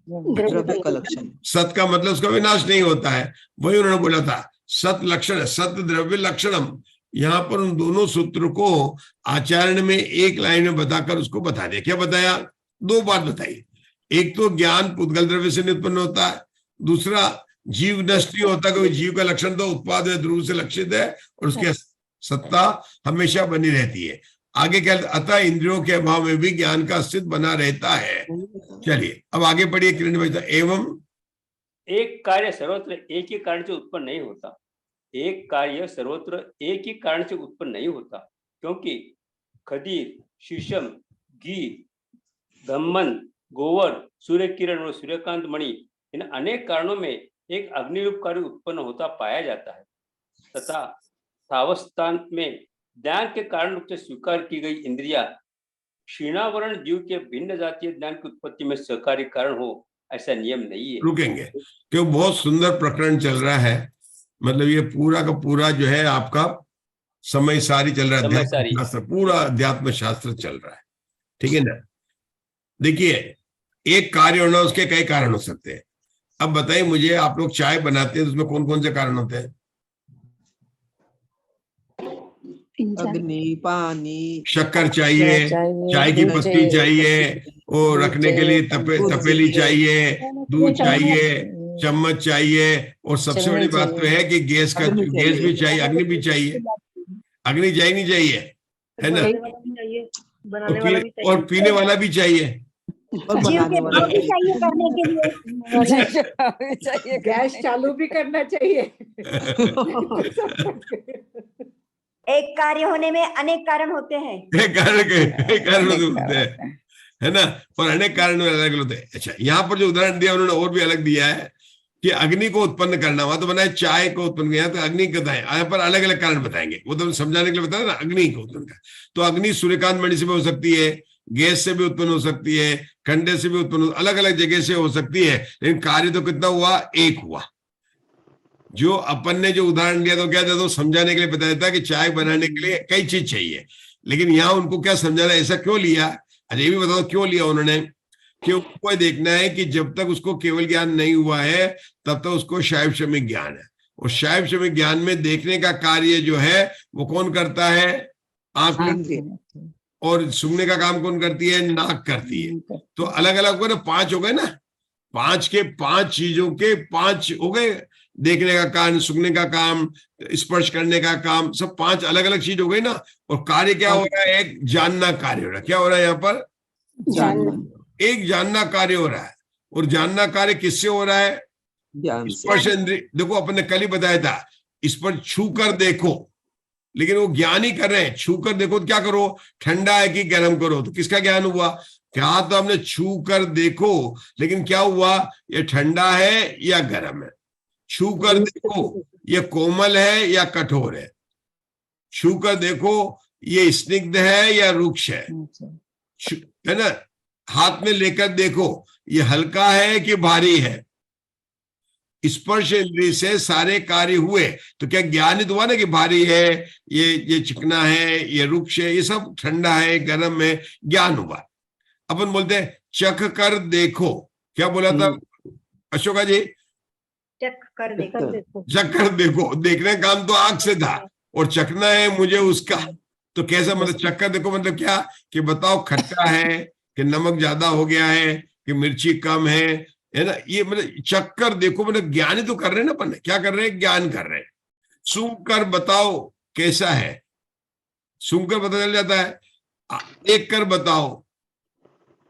द्रव्य का लक्षण। सत का मतलब उसका विनाश नहीं होता है, वही उन्होंने बोला था। सत लक्षण है, सत्य द्रव्य लक्षणम। यहाँ पर उन दोनों सूत्र को आचार्य में एक लाइन में बताकर उसको बता दिया। क्या बताया? दो बात बताई। एक तो ज्ञान पुद्गल द्रव्य से उत्पन्न होता है, दूसरा जीव नष्ट नहीं होता, क्योंकि जीव का लक्षण तो उत्पाद ध्रुव से लक्षित है और उसकी सत्ता हमेशा बनी रहती है। आगे क्या? अतः इंद्रियों के अभाव में भी ज्ञान का अस्तित्व बना रहता है। चलिए अब आगे पढ़िए किरण भाई। एवं एक कार्य सर्वत्र एक ही कारण से उत्पन्न नहीं होता। एक कार्य सर्वत्र एक ही कारण से उत्पन्न नहीं होता, क्योंकि खदीर, शीशम, घी, धम्मन, गोवर, सूर्य किरण और सूर्यकांत मणि, इन अनेक कारणों में एक अग्निरूप कार्य उत्पन्न होता पाया जाता है तथा तावस्थान में ज्ञान के कारण रूप से स्वीकार की गई इंद्रिया क्षीणावरण जीव के भिन्न जातीय ज्ञान की उत्पत्ति में सहकारी कारण हो, ऐसा नियम नहीं है। रुकेंगे, क्यों? बहुत सुंदर प्रकरण चल रहा है। मतलब ये पूरा का पूरा जो है आपका समय सारी चल रहा है, शास्त्र, पूरा अध्यात्म शास्त्र चल रहा है। ठीक है ना? देखिए, एक कार्य होना, उसके कई कारण हो सकते हैं। अब बताइए मुझे, आप लोग चाय बनाते हैं तो उसमें कौन कौन से कारण होते हैं? अग्नि, पानी, शक्कर चाहिए, चाय की पत्ती चाहिए, और रखने के लिए तपेली चाहिए, दूध चाहिए, चम्मच चाहिए, और सबसे बड़ी बात तो है कि गैस भी चाहिए, अग्नि भी चाहिए। अग्नि चाहिए नहीं चाहिए, है ना? और पीने वाला भी चाहिए, करने के लिए गैस चालू भी करना चाहिए। एक कार्य होने में अनेक कारण होते हैं। कारण होते हैं, है ना? और अनेक कारण अलग अलग होते हैं। अच्छा, यहाँ पर जो उदाहरण दिया उन्होंने और भी अलग दिया है कि अग्नि को उत्पन्न करना, वहां तो बनाए चाय को उत्पन्न किया, तो अग्नि का यहाँ पर अलग अलग कारण बताएंगे। वो तो समझाने के लिए बताया ना, अग्नि को उत्पन्न कर। तो अग्नि सूर्यकांत मणि से भी हो सकती है, गैस से भी उत्पन्न हो सकती है, कंडे से भी उत्पन्न, अलग अलग जगह से हो सकती है, लेकिन कार्य तो कितना हुआ? एक हुआ। जो अपन ने जो उदाहरण दिया तो क्या था, तो समझाने के लिए बताया था कि चाय बनाने के लिए कई चीज चाहिए, लेकिन यहाँ उनको क्या समझाना, ऐसा क्यों लिया? अरे ये भी बताओ क्यों लिया उन्होंने? कि उनको देखना है कि जब तक उसको केवल ज्ञान नहीं हुआ है तब तक उसको शैव शमिक ज्ञान है, और शैव शमिक ज्ञान में देखने का कार्य जो है वो कौन करता है? आंख। और सुनने का काम कौन करती है? नाक करती है। तो अलग अलग हो गए ना, 5 हो गए ना, 5 के 5 चीजों के 5 हो गए, देखने का काम, सुनने का काम, स्पर्श करने का काम, सब 5 अलग अलग चीज हो गई ना। और कार्य क्या हो रहा है? एक जानना कार्य हो रहा है। क्या हो रहा है यहाँ पर? एक जानना कार्य हो रहा है। और जानना कार्य किससे हो रहा है? स्पर्श इंद्रिय। देखो अपन ने कल ही बताया था, इस पर छू कर देखो, लेकिन वो ज्ञान ही कर रहे हैं। छू कर देखो तो क्या करो? ठंडा है कि गर्म करो। तो किसका ज्ञान हुआ? क्या तो हमने छू कर देखो, लेकिन क्या हुआ? ये ठंडा है या गर्म है। छू कर देखो, ये कोमल है या कठोर है। छू कर देखो, ये स्निग्ध है या रुक्ष है ना। हाथ में लेकर देखो, ये हल्का है कि भारी है। स्पर्श इंद्रिय से सारे कार्य हुए, तो क्या ज्ञानित हुआ ना कि भारी है, ये चिकना है, ये रुक्ष है, ये सब ठंडा है, गर्म है, ज्ञान हुआ। अपन बोलते हैं चख कर देखो। क्या बोला था अशोका जी? चख कर देखो। चख कर देखो। देखने का काम तो आंख से था, और चखना है मुझे उसका। तो कैसा मतलब चख कर देखो मतलब क्या? कि बताओ खट्टा है कि नमक ज्यादा हो गया है कि मिर्ची कम है ना। ये मतलब चख कर देखो मतलब ज्ञान ही तो कर रहे हैं ना अपन। क्या कर रहे हैं? ज्ञान कर रहे हैं। सूंघ कर बताओ कैसा है। सूंघ कर पता चल जाता है। देख कर बताओ,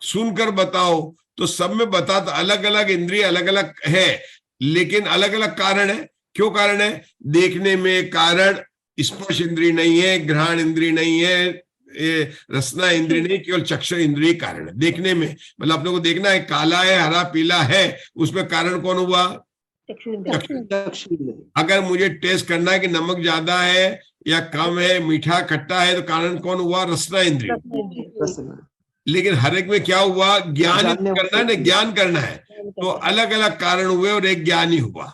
सुनकर बताओ, तो सब में बता। तो अलग अलग इंद्रिय अलग अलग है, लेकिन अलग अलग कारण है। क्यों कारण है? देखने में कारण स्पर्श इंद्रिय नहीं है, घ्राण इंद्रिय नहीं है, रसना इंद्रिय नहीं, केवल चक्षु इंद्रिय कारण है। देखने में मतलब अपने को देखना है, काला है, हरा, पीला है, उसमें कारण कौन हुआ? चक्षु। अगर मुझे टेस्ट करना है कि नमक ज्यादा है या कम है, मीठा खट्टा है, तो कारण कौन हुआ? रसना इंद्रिय। लेकिन हर एक में क्या हुआ? ज्ञान करना है ना, ज्ञान करना है। तो अलग अलग कारण हुए और एक ज्ञान ही हुआ।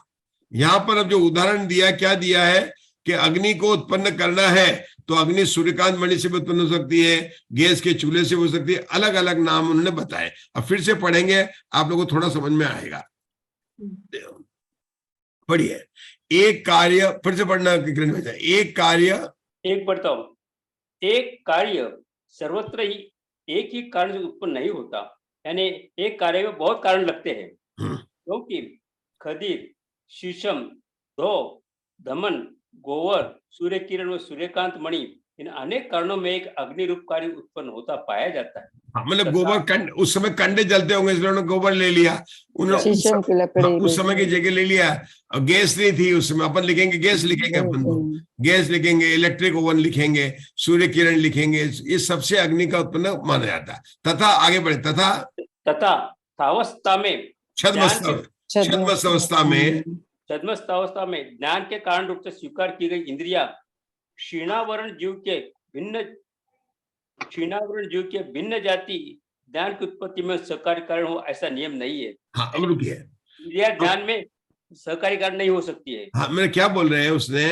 यहाँ पर अब जो उदाहरण दिया, क्या दिया है कि अग्नि को उत्पन्न करना है, तो अग्नि सूर्यकांत मणि से भी उत्पन्न हो सकती है, गैस के चूल्हे से हो सकती है। अलग अलग नाम उन्होंने बताए। अब फिर से पढ़ेंगे, आप लोगों को थोड़ा समझ में आएगा। पढ़िए। एक कार्य, फिर से पढ़ना किरण में। एक कार्य, एक पढ़ता हूं। एक कार्य सर्वत्र ही एक ही कारण से उत्पन्न नहीं होता। यानी एक कार्य में बहुत कारण लगते हैं, क्योंकि खदीर, शीशम, धो, धमन, गोवर, सूर्य किरण और सूर्यकांत मणि, इन अनेक कारणों में एक अग्नि रूप कार्य उत्पन्न होता पाया जाता है। मतलब गोबर उस समय कंडे जलते होंगे, इसलिए उन्होंने गोबर ले लिया। शीशम की लकड़ी उस समय की जगह ले लिया। और गैस नहीं थी उस समय। अपन लिखेंगे गैस, लिखेंगे अपन को गैस लिखेंगे, इलेक्ट्रिक ओवन लिखेंगे, सूर्य किरण लिखेंगे। ये सबसे अग्नि का उत्पन्न माना जाता है। तथा आगे बढ़े। तथा अवस्था में छद्मवस्था में ज्ञान के कारण रूप से स्वीकार की गई इंद्रिया क्षीणावरण जीव के भिन्न जाति ज्ञान की उत्पत्ति में सहकारी कारण हो, ऐसा नियम नहीं है। हाँ, अब रुकिए। इंद्रिया ज्ञान में सहकारी कारण नहीं हो सकती है। हाँ, मैंने क्या बोल रहे हैं उसने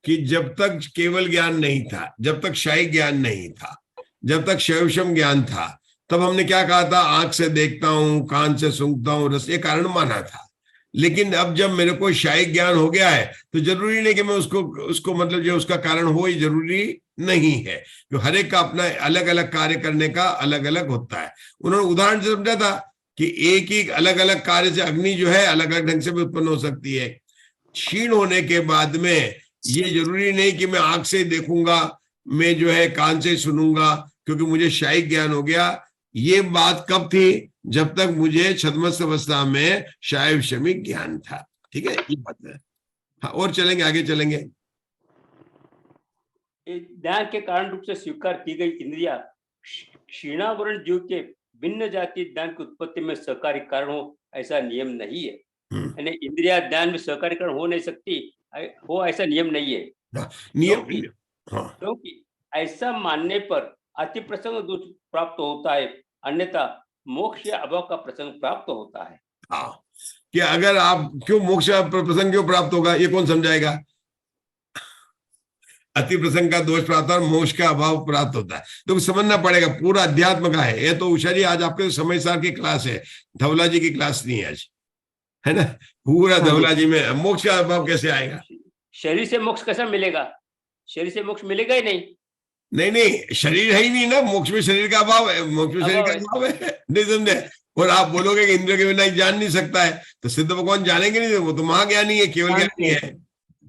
कि जब तक केवल ज्ञान नहीं था, जब तक शाही ज्ञान नहीं था, जब तक शैवशम ज्ञान था, तब हमने क्या कहा था? आंख से देखता हूं, कान से सूंघता हूं, रस, ये कारण माना था। लेकिन अब जब मेरे को शाही ज्ञान हो गया है, तो जरूरी नहीं कि मैं उसको मतलब जो उसका कारण हो, ये जरूरी नहीं है। जो हर एक का अपना अलग अलग कार्य करने का अलग अलग होता है। उन्होंने उदाहरण से समझा था कि एक ही अलग अलग कार्य से अग्नि जो है अलग अलग ढंग से भी उत्पन्न हो सकती है। क्षीण होने के बाद में ये जरूरी नहीं कि मैं आंख से देखूंगा, मैं जो है कान से सुनूंगा, क्योंकि मुझे शाही ज्ञान हो गया। ये बात कब थी? जब तक मुझे छद्मस्थ अवस्था में शायव शमिक ज्ञान था। ठीक है, ये बात है। हाँ, और चलेंगे, आगे चलेंगे। ज्ञान के कारण रूप से स्वीकार की गई इंद्रिया क्षीणावरण जीव के भिन्न जाति ज्ञान की उत्पत्ति में सहकारी कारण हो, ऐसा नियम नहीं है। यानी इंद्रिया ज्ञान में सहकारी कारण हो नहीं सकती हो, ऐसा नियम नहीं है। क्योंकि ऐसा मानने पर अति प्रसंग दोष प्राप्त होता है, अन्यथा मोक्ष या अभाव का प्रसंग प्राप्त होता है। हाँ, कि अगर आप क्यों मोक्ष प्रसंग क्यों प्राप्त होगा, ये कौन समझाएगा? अति प्रसंग का दोष प्राप्त और मोक्ष का अभाव प्राप्त होता है, तो समझना पड़ेगा। पूरा अध्यात्म का है ये। तो उषा जी, आज आपके समय सार की क्लास है, धवला जी की क्लास नहीं है आज, है ना? पूरा धवला जी में मोक्ष का अभाव कैसे आएगा? शरीर से मोक्ष कैसा मिलेगा? शरीर से मोक्ष मिलेगा ही नहीं। नहीं नहीं, शरीर है ही नहीं ना, मोक्ष में शरीर का अभाव है, मोक्ष में शरीर का अभाव है, नहीं समझे। और आप बोलोगे कि इंद्रियों के बिना जान नहीं सकता है, तो सिद्ध भगवान जानेंगे नहीं, वो तो महाज्ञानी है, केवल ज्ञानी है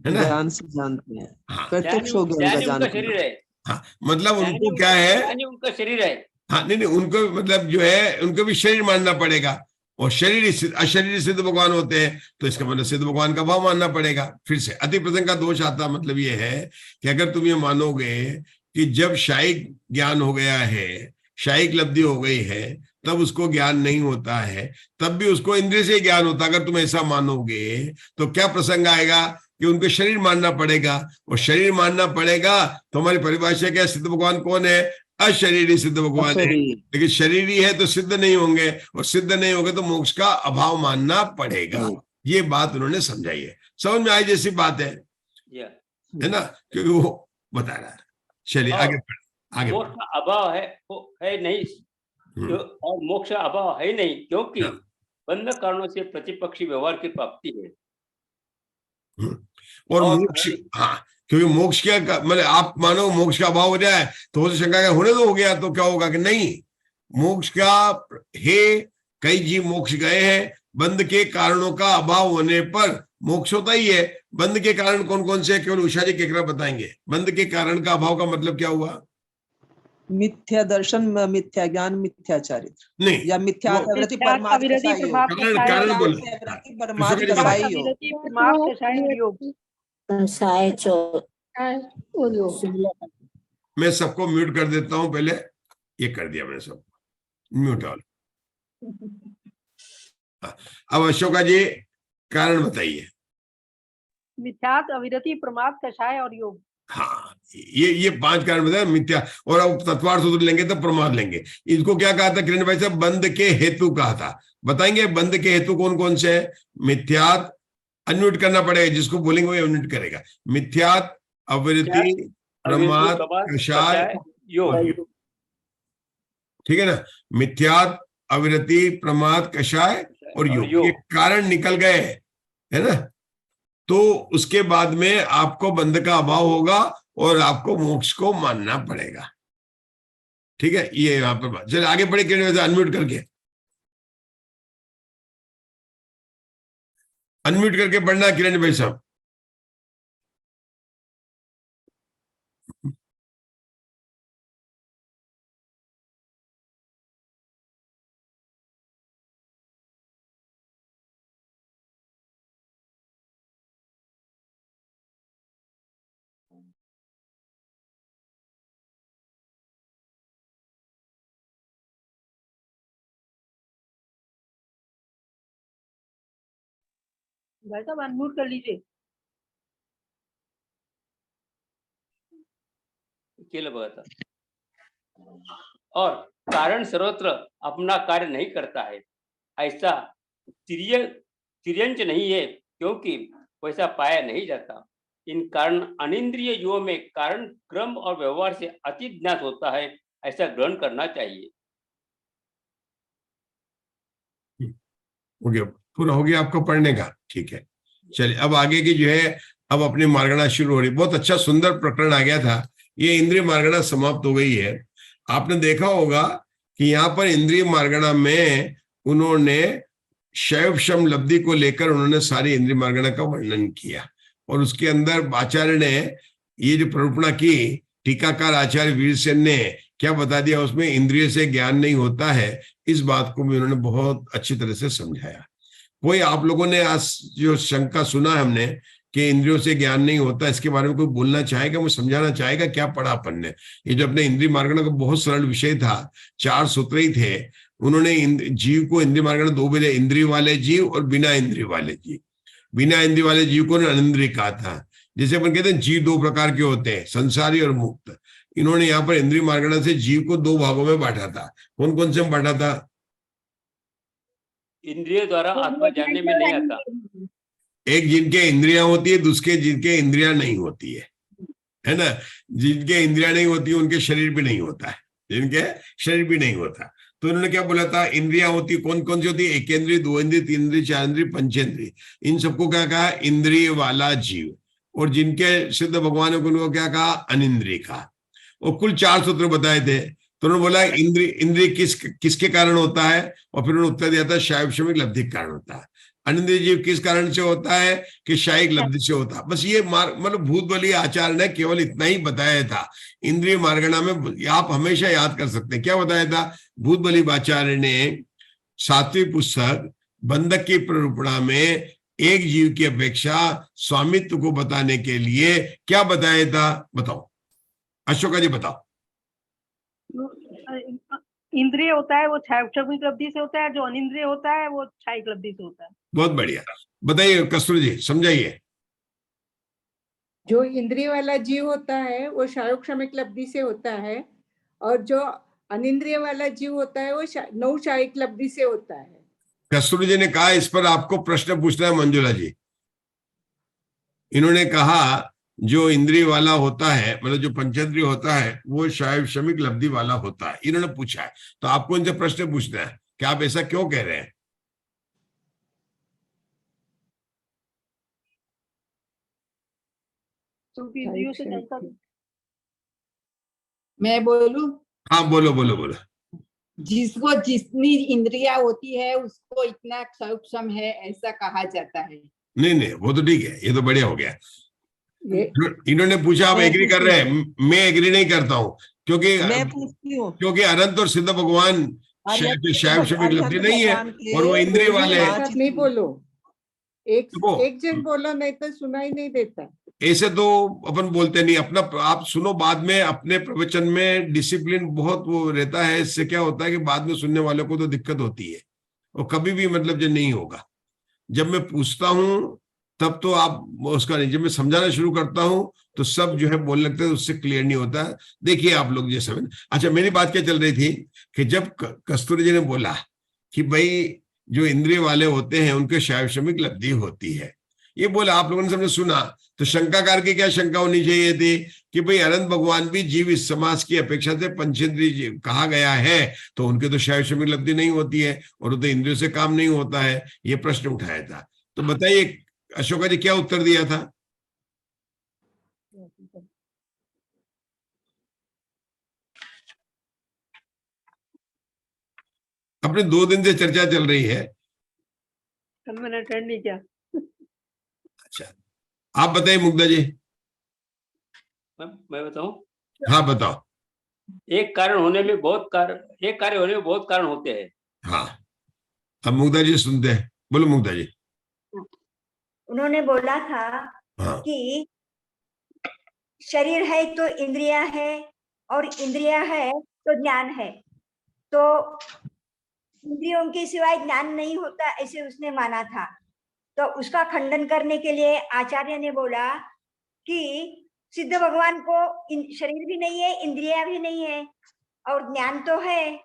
ना। ज्ञान से जानते हैं, हाँ प्रत्यक्ष हो गया उनका उनका जान। शरीर है, हाँ, मतलब उनको क्या है, उनका शरीर है। हाँ नहीं नहीं, उनको मतलब जो है उनको भी शरीर मानना पड़ेगा, और शरीर अशरीर सिद्ध भगवान होते हैं, तो इसका मतलब सिद्ध भगवान का भाव मानना पड़ेगा। फिर से अति प्रसंग का दोष आता, मतलब ये है कि अगर तुम ये मानोगे कि जब शायिक ज्ञान हो गया है, शायिक लब्धि हो गई है, तब उसको ज्ञान नहीं होता है, तब भी उसको इंद्रिय से ज्ञान होता, अगर तुम ऐसा मानोगे तो क्या प्रसंग आएगा कि उनको शरीर मानना पड़ेगा, और शरीर मानना पड़ेगा तो हमारी परिभाषा क्या, सिद्ध भगवान कौन है, अशरीरी सिद्ध भगवान है। लेकिन शरीरी है तो सिद्ध नहीं होंगे, और सिद्ध नहीं होंगे तो मोक्ष का अभाव मानना पड़ेगा। ये बात उन्होंने समझाई है, समझ में आई जैसी बात है ना, क्योंकि वो बता रहा है। चलिए आगे आगे। मोक्ष का अभाव है नहीं, और मोक्ष का अभाव है नहीं, क्योंकि बंध कारणों से प्रतिपक्षी व्यवहार की प्राप्ति है। और मोक्ष, हाँ, क्योंकि मोक्ष क्या मतलब आप मानो मोक्ष का अभाव हो जाए तो हो शंका का होने तो हो गया, तो क्या होगा कि नहीं, मोक्ष का है, कई जीव मोक्ष गए हैं, बंध के कारणों का अभाव होने पर मोक्ष होता ही है। बंध के कारण कौन कौन से, केवल उषा जी केकरा बताएंगे। बंध के कारण का अभाव का मतलब क्या हुआ, मिथ्या दर्शन, मिथ्या ज्ञान, मिथ्या चारित्र, नहीं या मिथ्या अविरति परमार्थ कसाई योग। कारण बोलो, परमार्थ कसाई योग। कसाय मैं सबको म्यूट कर देता हूं, पहले ये कर दिया मैंने, सब म्यूट ऑल। अब अशोका जी कारण बताइए। मिथ्यात्व, अविरति, प्रमाद, कषाय और योग। हाँ, ये 5 कारण बताया, मिथ्या, और अब तत्वार्थ सूत्र लेंगे तो प्रमाद लेंगे। इसको क्या कहा था किरण भाई साहब, बंध के हेतु कहा था, बताएंगे बंध के हेतु कौन कौन से है। मिथ्यात, अनम्यूट करना पड़ेगा, जिसको बोलेंगे वो अनम्यूट करेगा। मिथ्यात, अविरति, प्रमाद, कषाय, योग, ठीक है ना। मिथ्यात, अविरति, प्रमाद, कषाय और योग, ये कारण निकल गए, है ना। तो उसके बाद में आपको बंध का अभाव होगा और आपको मोक्ष को मानना पड़ेगा, ठीक है। ये यहां पर बात, चलिए आगे बढ़े, किरण अनम्यूट करके, अनम्यूट करके पढ़ना किरण भाई साहब। भाई साहब अनम्यूट कर लीजिए। केलं बघा आता। और कारण सर्वत्र अपना कार्य नहीं करता है, ऐसा तिर्यंच नहीं है, क्योंकि वैसा पाया नहीं जाता। इन कारण अनिंद्रिय युगों में कारण क्रम और व्यवहार से अति ज्ञात होता है, ऐसा ग्रहण करना चाहिए। हो गया, पूरा हो गया आपको पढ़ने का, ठीक है। चलिए अब आगे की जो है, अब अपनी मार्गणा शुरू हो रही। बहुत अच्छा सुंदर प्रकरण आ गया था, ये इंद्रिय मार्गणा समाप्त हो गई है। आपने देखा होगा कि यहाँ पर इंद्रिय मार्गणा में उन्होंने शैव शम लब्धि को लेकर उन्होंने सारी इंद्रिय मार्गणा का वर्णन किया, और उसके अंदर आचार्य ने ये जो प्ररूपणा की, टीकाकार आचार्य वीरसेन ने क्या बता दिया उसमें, इंद्रिय से ज्ञान नहीं होता है, इस बात को भी उन्होंने बहुत अच्छी तरह से समझाया। कोई आप लोगों ने आज जो शंका सुना है हमने कि इंद्रियों से ज्ञान नहीं होता, इसके बारे में कोई बोलना चाहेगा, मुझे समझाना चाहेगा, क्या पढ़ा अपन ने। ये जो अपने इंद्रिय मार्गणा का बहुत सरल विषय था, 4 सूत्र ही थे। उन्होंने जीव को इंद्रिय मार्गणा 2 भेजे, इंद्रिय वाले जीव और बिना इंद्रिय वाले जीव। बिना इंद्रिय वाले जीव को अनिंद्रिय कहा था। जैसे अपन कहते हैं जीव 2 प्रकार के होते हैं, संसारी और मुक्त। इन्होंने यहाँ पर इंद्रिय मार्गणा से जीव को 2 भागों में बांटा था। कौन कौन से बांटा था? इंद्रिय द्वारा आत्मा जानने में नहीं आता। एक जिनके इंद्रियां होती है, दूसरे जिनके इंद्रियां नहीं होती है ना। जिनके इंद्रियां नहीं होती उनके शरीर भी नहीं होता है, जिनके शरीर भी नहीं होता। तो उन्होंने क्या बोला था, इंद्रियां होती कौन कौन सी होती है, 1 इंद्रिय, 2 इंद्रिय, 3 इंद्रिय, 4 इंद्रिय, 5 इंद्रिय। इन सबको क्या कहा, इंद्रिय वाला जीव। और जिनके सिद्ध भगवान ने उनको क्या कहा, अनिंद्रिय कहा। वो कुल 4 सूत्र बताए थे। तो उन्होंने बोला इंद्रिय किसके कारण होता है, और फिर उन्होंने उत्तर दिया था शायक्षमिक लब्धि के कारण होता है। अनिंद्रिय जीव किस कारण से होता है कि शायिक लब्धि से होता है। बस ये मतलब भूत बली आचार्य ने केवल इतना ही बताया था। इंद्रिय मार्गणा में आप हमेशा याद कर सकते हैं क्या बताया था। भूत बली आचार्य ने 7वीं पुस्तक बंधक की प्ररूपणा में एक जीव की अपेक्षा स्वामित्व को बताने के लिए क्या बताया था, बताओ अशोका जी बताओ। इंद्रिय होता है वो क्षायक लब्धि से होता है, जो अनिंद्रिय होता है वो क्षायक लब्धि से होता है। बहुत बढ़िया, बताइए कस्तूरी जी समझाइए। जो इंद्रिय वाला जीव होता है वो शायोक्षमिक लब्धि से होता है, और जो अनिंद्रिय वाला जीव होता है वो नौशायिक लब्धि से होता है। कस्तूरी जी ने कहा इस पर आपको प्रश्न पूछना है मंजुला जी। इन्होंने कहा जो इंद्रिय वाला होता है, मतलब जो पंचेंद्रिय होता है वो शायक्षमिक लब्धि वाला होता है, इन्होंने पूछा है। तो आपको इनसे प्रश्न पूछना है कि आप ऐसा क्यों कह रहे हैं। क्योंकि इंद्रियों से जानता है। मैं बोलूं? हाँ बोलो बोलो बोलो। जिसको जितनी इंद्रिया होती है उसको इतना सक्षम है ऐसा कहा जाता है। नहीं वो तो ठीक है, ये तो बढ़िया हो गया। इन्होंने पूछा आप एग्री कर रहे हैं, मैं एग्री नहीं करता हूँ क्योंकि मैं पूछती हूँ, क्योंकि अनंत और सिद्ध भगवान शायक्षमिक लब्धि नहीं है और वो इंद्रिय वाले हैं। नहीं बोलो, एक जन बोलो नहीं तो सुनाई नहीं देता। ऐसे तो अपन बोलते नहीं, अपना आप सुनो बाद में। अपने प्रवचन में डिसिप्लिन बहुत वो रहता है, इससे क्या होता है कि बाद में सुनने वालों को तो दिक्कत होती है, और कभी भी मतलब जो नहीं होगा। जब मैं पूछता हूं तब तो आप उसका नहीं, जब मैं समझाना शुरू करता हूं तो सब जो है बोलने लगते हैं, उससे क्लियर नहीं होता है। देखिए आप लोग जैसे, अच्छा मेरी बात क्या चल रही थी कि जब कस्तूरी जी ने बोला कि भाई जो इंद्रिय वाले होते हैं उनके शायक्षमिक लब्धि होती है, ये बोला आप लोगों ने सबने सुना, तो शंकाकार की क्या शंका होनी चाहिए थी कि भाई अनंत भगवान भी जीव इस समाज की अपेक्षा से पंचेंद्रिय जीव कहा गया है, तो उनके तो शायक्षमिक लब्धि नहीं होती है और तो इंद्रियों से काम नहीं होता है। ये प्रश्न उठाया था। तो बताइए अशोका जी क्या उत्तर दिया था। अपने 2 दिन से चर्चा चल रही है, मैंने अटेंड नहीं किया। अच्छा आप बताइए मुग्धा जी। मैं बताऊं? हाँ बताओ। एक कार्य होने में बहुत कारण होते हैं। हाँ अब मुग्धा जी सुनते हैं, बोलो मुग्धा जी। उन्होंने बोला था हाँ। कि शरीर है तो इंद्रिया है, और इंद्रिया है तो ज्ञान है, तो इंद्रियों के सिवाय ज्ञान नहीं होता, ऐसे उसने माना था। तो उसका खंडन करने के लिए आचार्य ने बोला कि सिद्ध भगवान को शरीर भी नहीं है, इंद्रिया भी नहीं है, और ज्ञान तो है।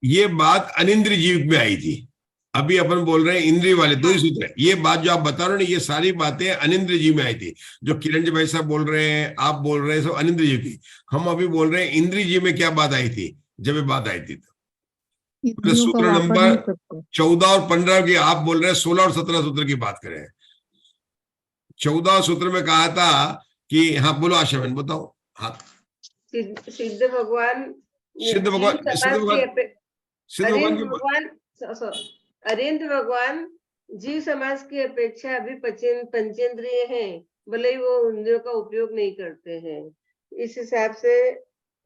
ये बात अनिंद्रिय जीव में आई थी, अभी अपन बोल रहे हैं इंद्रिय वाले 2 ही सूत्र है। ये बात जो आप बता रहे हो ना, ये सारी बातें अनिंद्रिय जीव में आई थी। जो किरण जी भाई साहब बोल रहे हैं, आप बोल रहे हैं, सब अनिंद्रिय जीव की। हम अभी बोल रहे हैं इंद्रिय जीव में क्या बात आई थी। जब ये बात आई थी तो सूत्र नंबर 14 और 15 की आप बोल रहे हैं, 16 और 17 सूत्र की बात करें। 14 सूत्र में कहा था कि, हाँ बोलो आशा बहन बताओ। हाँ सिद्ध भगवान अरिंद भगवान जीव समाज की अपेक्षा अभी पंचेंद्रिय हैं, भले ही वो इंद्रियों का उपयोग नहीं करते हैं। इस हिसाब से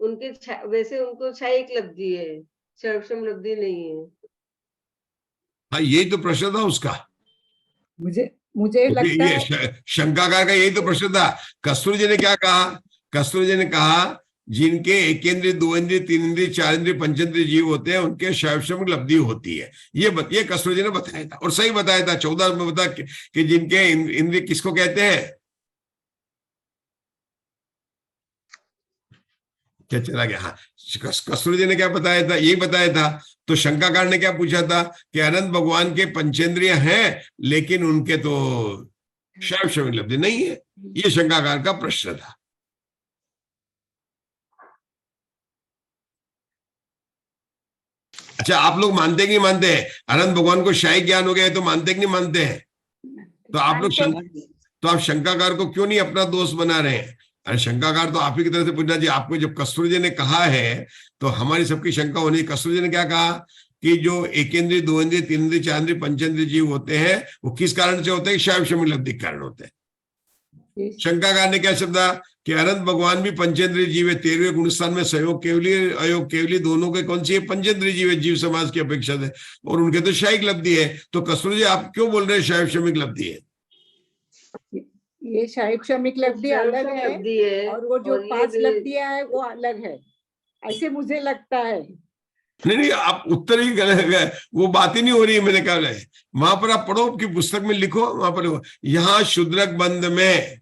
उनके वैसे उनको क्षायिक लब्धि है, शायक्षम लब्धि नहीं है। हाँ यही तो प्रश्न था उसका। मुझे लगता है शंकाकार का यही तो प्रश्न था। कस्तूरी जी ने क्या कहा, कस्तूरी जी ने कहा जिनके 1 इंद्रिय 2 इंद्रिय 3 इंद्रिय 4 इंद्रिय पंचेंद्रिय जीव होते हैं उनके शायक्षमिक लब्धि होती है। ये कस्तूरी जी ने बताया था और सही बताया था। 14 में बता कि जिनके इंद्रिय किसको कहते हैं, क्या चला गया। हाँ कस्तूरी जी ने क्या बताया था, यही बताया था। तो शंकाकार ने क्या पूछा था कि अनंत भगवान के पंचेंद्रिय हैं लेकिन उनके तो शायक्षमिक लब्धि नहीं है। ये शंकाकार का प्रश्न था। अच्छा आप लोग मानते कि नहीं मानते हैं अनंत भगवान को शाही ज्ञान हो गया है, तो मानते कि नहीं मानते हैं। तो आप लोग तो आप शंकाकार को क्यों नहीं अपना दोस्त बना रहे हैं। अरे शंकाकार तो आप ही की तरह से पूछना चाहिए आपको। जब कस्तूरी जी ने कहा है तो हमारी सबकी शंका होनी। कस्तूरी जी ने क्या कहा कि जो एकेंद्रीय, दो इंद्रिय, तीन इंद्रिय, चार इंद्रिय, पंचेंद्रिय जीव होते हैं वो किस कारण से होते हैं? शायब शमिक लब्धि के कारण होते हैं। शंकाकार ने क्या शब्द कि अनंत भगवान भी पंचेंद्रिय जीव है। 13वें गुणस्थान में सहयोग केवली, अयोग केवली दोनों के कौन सी है? पंचेंद्रिय जीव है, जीव समाज की अपेक्षा से, और उनके तो शायिक लब्धि है। तो कस्तूरी जी आप क्यों बोल रहे हैं शायब शमिक लब्धि है? ये शायद क्षमिक लब्धि अलग है और वो जो 5 लब्धियां है वो अलग है, ऐसे मुझे लगता है। नहीं, आप उत्तर ही गलत है, वो बात ही नहीं हो रही है। मैंने कहा वहां पर आप पढ़ो, आपकी पुस्तक में लिखो, वहां पर लिखो। यहाँ शूद्रक बंध में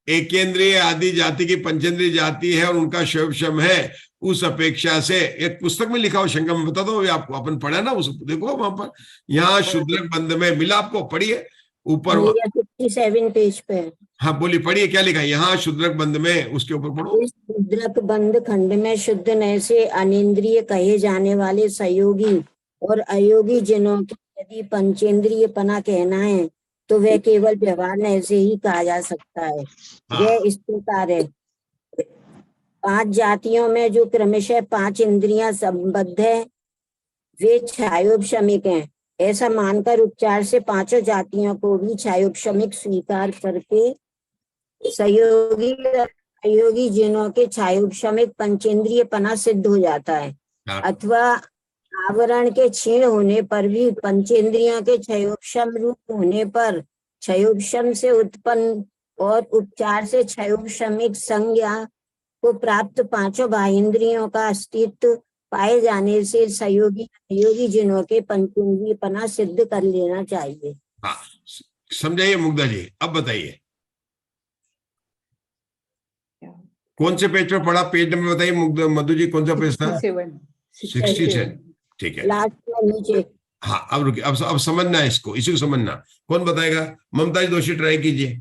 एकेंद्रीय आदि जाति की पंचेंद्रीय जाति है और उनका शैवशम है। उस अपेक्षा से एक पुस्तक में लिखा हो, शंका में बता दो आपको, अपन पढ़ा ना, उस देखो वहां पर। यहाँ शूद्रक बंध में मिला आपको, पढ़िए ऊपर 57 पेज पे। हाँ बोलिए, पढ़िए क्या लिखा है यहाँ शूद्रक बंध में, उसके ऊपर पढ़ो। इस शूद्रक बंध खंड में शुद्ध नय से अनिंद्रिय कहे जाने वाले सहयोगी और अयोगी जिनों की यदि पंचेंद्रिय पना कहना है तो वह केवल व्यवहार नय से ही कहा जा सकता है। यह इस प्रकार है, 5 जातियों में जो क्रमशः 5 इंद्रियां संबद्ध है वे छायोपशमिक हैं। ऐसा मानकर उपचार से 5 जातियों को भी छायोपशमिक स्वीकार करके सहयोगी अयोगी जिनों के छायोपशमिक पंचेंद्रिय पना सिद्ध हो जाता है। अथवा आवरण के क्षीण होने पर भी पंचेंद्रियों के क्षयोपशम रूप होने पर क्षयोपशम से उत्पन्न और उपचार से क्षयोपशमिक संज्ञा को प्राप्त 5 बाह्येंद्रियों का अस्तित्व पाए जाने से सहयोगी अयोगी जिनों के पंचेंद्रिय पना सिद्ध कर लेना चाहिए। हाँ, समझाइए मुग्धा जी, अब बताइए कौन से पेज पर पढ़ा? पेज नंबर बताइए मुग्धा, मधु जी कौन सा पेज था? 67। ठीक है, लास्ट में नीचे। हाँ अब रुकिए, अब समझना है इसको, इसी को समझना। कौन बताएगा? ममता जी दोषी ट्राई कीजिए।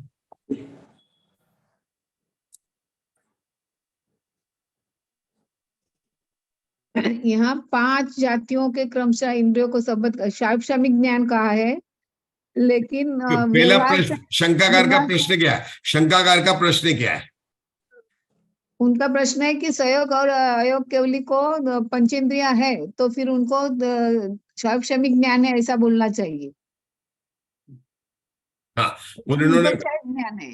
यहाँ 5 जातियों के क्रमशः इंद्रियों को संबद्ध शायब ज्ञान कहा है, लेकिन पहला प्रश्न शंकाकार का प्रश्न क्या है? शंकाकार का प्रश्न क्या है? उनका प्रश्न है कि सहयोग और अयोग केवली को पंचेंद्रिया है तो फिर उनको शायब ज्ञान है ऐसा बोलना चाहिए। हाँ, उन्होंने ज्ञान है,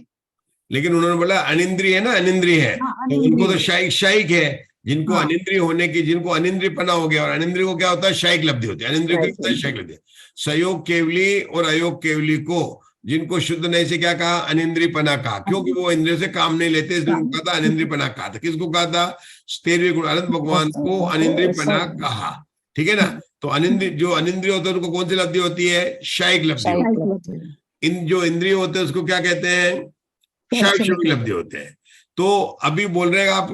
लेकिन उन्होंने बोला अनिंद्रिय है ना, अनिंद्रिय है। तो उनको तो शायिक है, जिनको अनिंद्रिय होने की, जिनको अनिंद्रिय पना हो गया। और अनिंद्रिय को क्या होता है? शायिक लब्धि होती है। अनिंद्रिय को होता है शायिक लब्धि। सहयोग केवली और अयोग केवली को, जिनको शुद्ध नहीं से क्या कहा? अनिंद्रिय पना कहा, क्योंकि वो इंद्रिय से काम नहीं लेते, इसलिए उनको कहा था अनिंद्रिय पना कहा था। किसको कहा था? 13वें गुण अनंत भगवान को अनिंद्रिय पना कहा। ठीक है ना? तो अनिंद्रिय, जो अनिंद्रिय होते हैं उनको कौन सी लब्धि होती है? शायिक लब्धि। इन जो इंद्रिय होते हैं उसको क्या कहते हैं? शायब शमिक लब्धि होते हैं। तो अभी बोल रहे हैं आप,